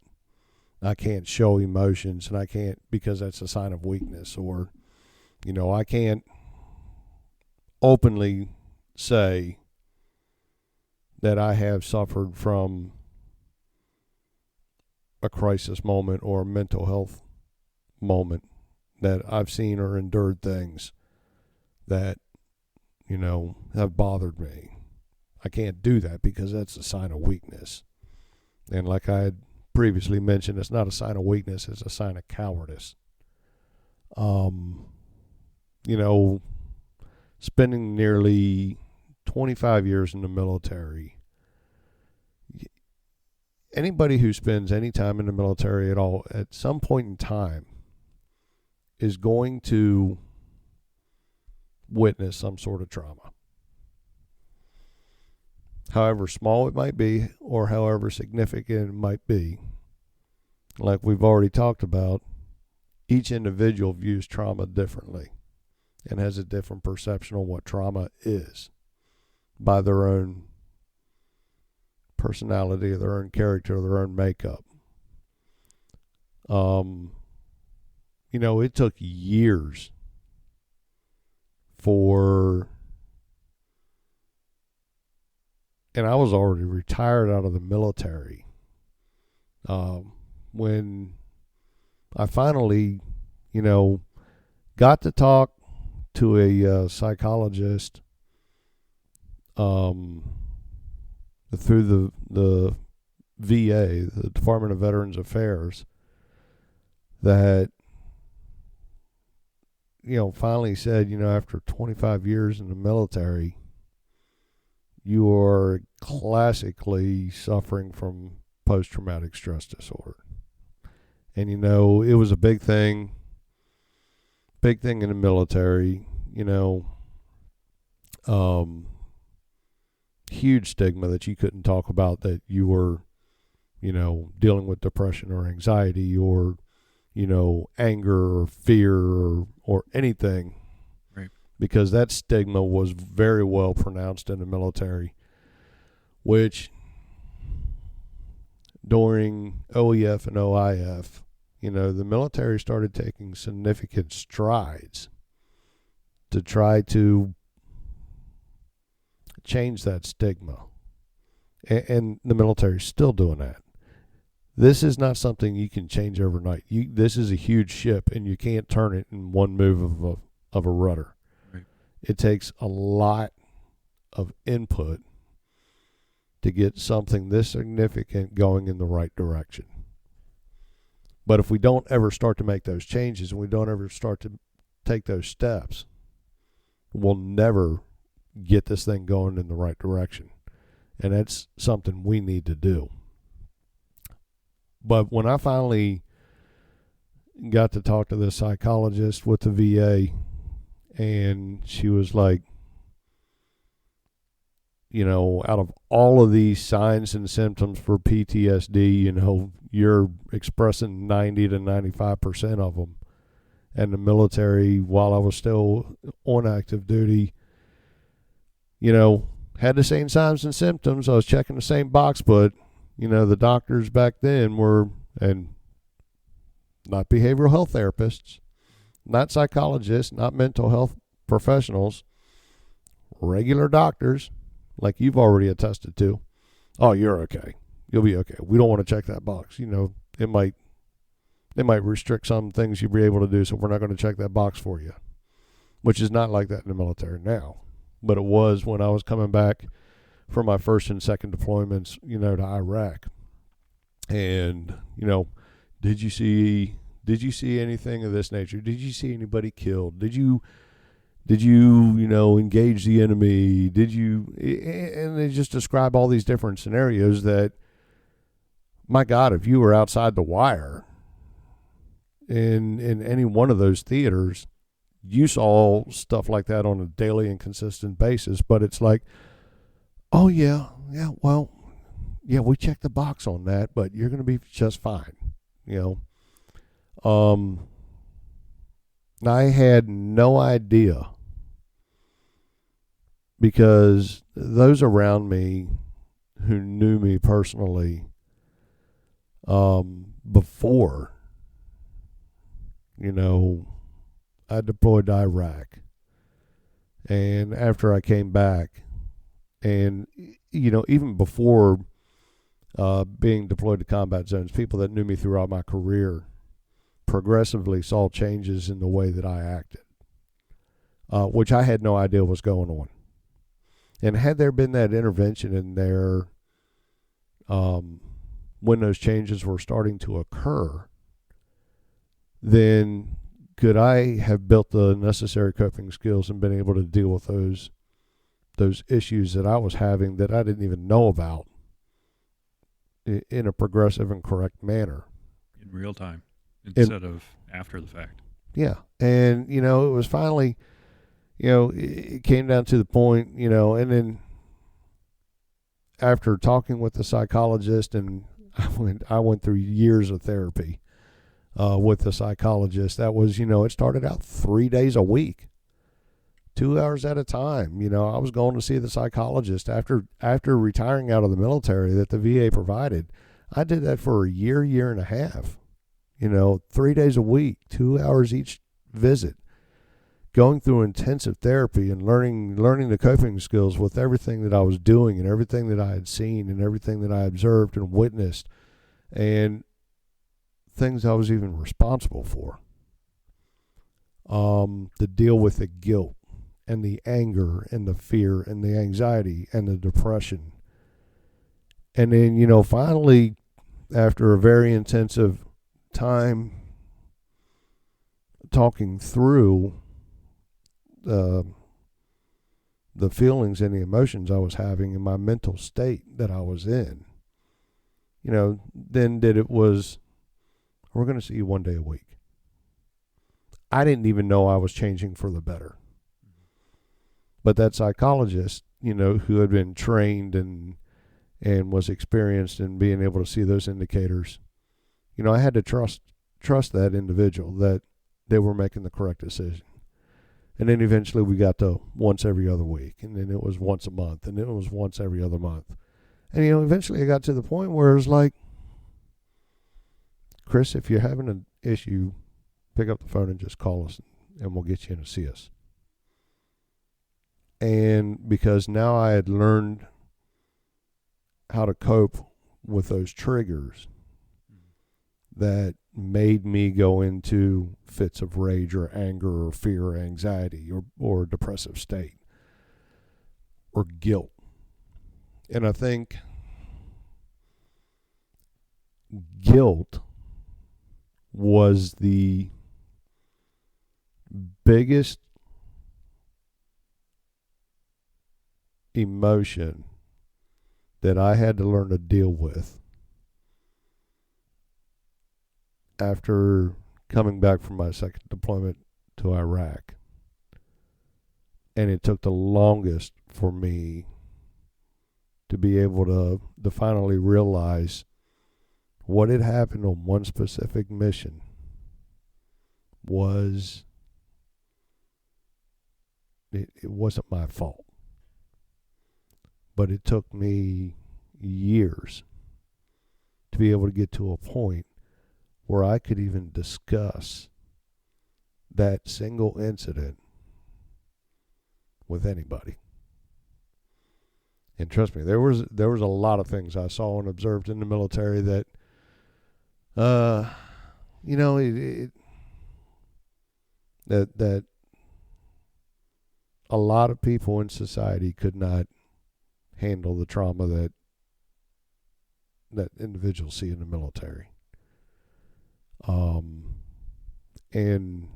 [SPEAKER 2] I can't show emotions and I can't because that's a sign of weakness, or I can't openly say that I have suffered from a crisis moment or a mental health moment, that I've seen or endured things that, have bothered me. I can't do that because that's a sign of weakness. And like I had previously mentioned, it's not a sign of weakness, it's a sign of cowardice. Spending nearly 25 years in the military, anybody who spends any time in the military at all, at some point in time, is going to witness some sort of trauma. however small it might be or however significant it might be, like we've already talked about, each individual views trauma differently and has a different perception of what trauma is by their own personality, their own character, their own makeup. It took years and I was already retired out of the military when I finally, got to talk to a psychologist through the VA, the Department of Veterans Affairs, that finally said, after 25 years in the military, you are classically suffering from post-traumatic stress disorder. And it was a big thing in the military, huge stigma that you couldn't talk about that you were, dealing with depression or anxiety or, anger or fear or anything.
[SPEAKER 1] Right.
[SPEAKER 2] Because that stigma was very well pronounced in the military, which during OEF and OIF, the military started taking significant strides to try to change that stigma. And the military is still doing that. This is not something you can change overnight. This is a huge ship, and you can't turn it in one move of a rudder.
[SPEAKER 1] Right.
[SPEAKER 2] It takes a lot of input to get something this significant going in the right direction. But if we don't ever start to make those changes and we don't ever start to take those steps, we'll never get this thing going in the right direction. And that's something we need to do. But when I finally got to talk to this psychologist with the VA, and she was like, out of all of these signs and symptoms for PTSD, you're expressing 90 to 95% of them. And the military, while I was still on active duty, had the same signs and symptoms. I was checking the same box, but, the doctors back then were, and not behavioral health therapists, not psychologists, not mental health professionals, regular doctors, like you've already attested to. Oh, you're okay. You'll be okay. We don't want to check that box. They might restrict some things you'll be able to do, so we're not going to check that box for you, which is not like that in the military now. But it was when I was coming back from my first and second deployments, to Iraq. And, did you see anything of this nature? Did you see anybody killed? Did you engage the enemy? And they just describe all these different scenarios that, my God, if you were outside the wire in any one of those theaters, you saw stuff like that on a daily and consistent basis. But it's like, oh, yeah, we checked the box on that, but you're going to be just fine, I had no idea, because those around me who knew me personally before, I deployed to Iraq, and after I came back, and, even before being deployed to combat zones, people that knew me throughout my career progressively saw changes in the way that I acted, which I had no idea was going on. And had there been that intervention in there when those changes were starting to occur, then could I have built the necessary coping skills and been able to deal with those issues that I was having that I didn't even know about in a progressive and correct manner.
[SPEAKER 1] In real time, instead of after the fact.
[SPEAKER 2] Yeah. And, it was finally, it came down to the point, and then after talking with the psychologist, and I went through years of therapy with the psychologist. That was, it started out 3 days a week, 2 hours at a time. I was going to see the psychologist after retiring out of the military that the VA provided. I did that for a year and a half. 3 days a week, 2 hours each visit, going through intensive therapy and learning the coping skills with everything that I was doing and everything that I had seen and everything that I observed and witnessed and things I was even responsible for. To deal with the guilt and the anger and the fear and the anxiety and the depression. And then, finally, after a very intensive time talking through the feelings and the emotions I was having and my mental state that I was in, then it was, we're going to see you 1 day a week. I didn't even know I was changing for the better. But that psychologist, who had been trained and was experienced in being able to see those indicators, I had to trust that individual that they were making the correct decision. And then eventually we got to once every other week, and then it was once a month, and then it was once every other month. And, eventually I got to the point where it was like, Chris, if you're having an issue, pick up the phone and just call us, and we'll get you in to see us. And because now I had learned how to cope with those triggers that made me go into fits of rage or anger or fear or anxiety or depressive state or guilt. And I think guilt was the biggest emotion that I had to learn to deal with after coming back from my second deployment to Iraq. And it took the longest for me to be able to finally realize what had happened on one specific mission was it wasn't my fault. But it took me years to be able to get to a point where I could even discuss that single incident with anybody. And trust me, there was a lot of things I saw and observed in the military that, that a lot of people in society could not handle the trauma that individuals see in the military. And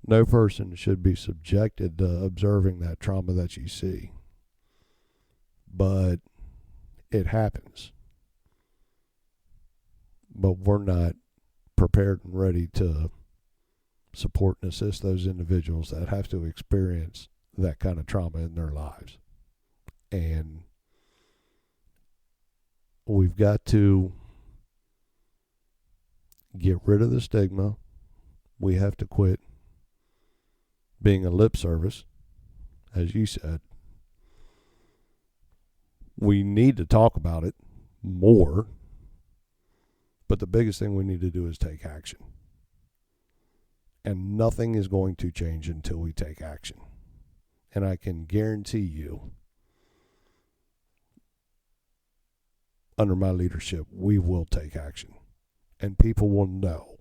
[SPEAKER 2] no person should be subjected to observing that trauma that you see. But it happens. But we're not prepared and ready to support and assist those individuals that have to experience that kind of trauma in their lives. And we've got to get rid of the stigma. We have to quit being a lip service, as you said. We need to talk about it more, but the biggest thing we need to do is take action. And nothing is going to change until we take action. And I can guarantee you, under my leadership, we will take action. And people will know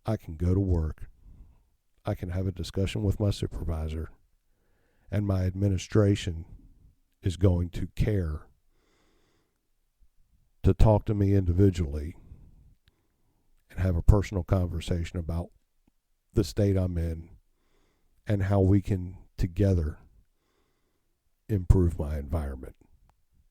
[SPEAKER 2] I can go to work, I can have a discussion with my supervisor, and my administration is going to care to talk to me individually and have a personal conversation about the state I'm in and how we can together improve my environment.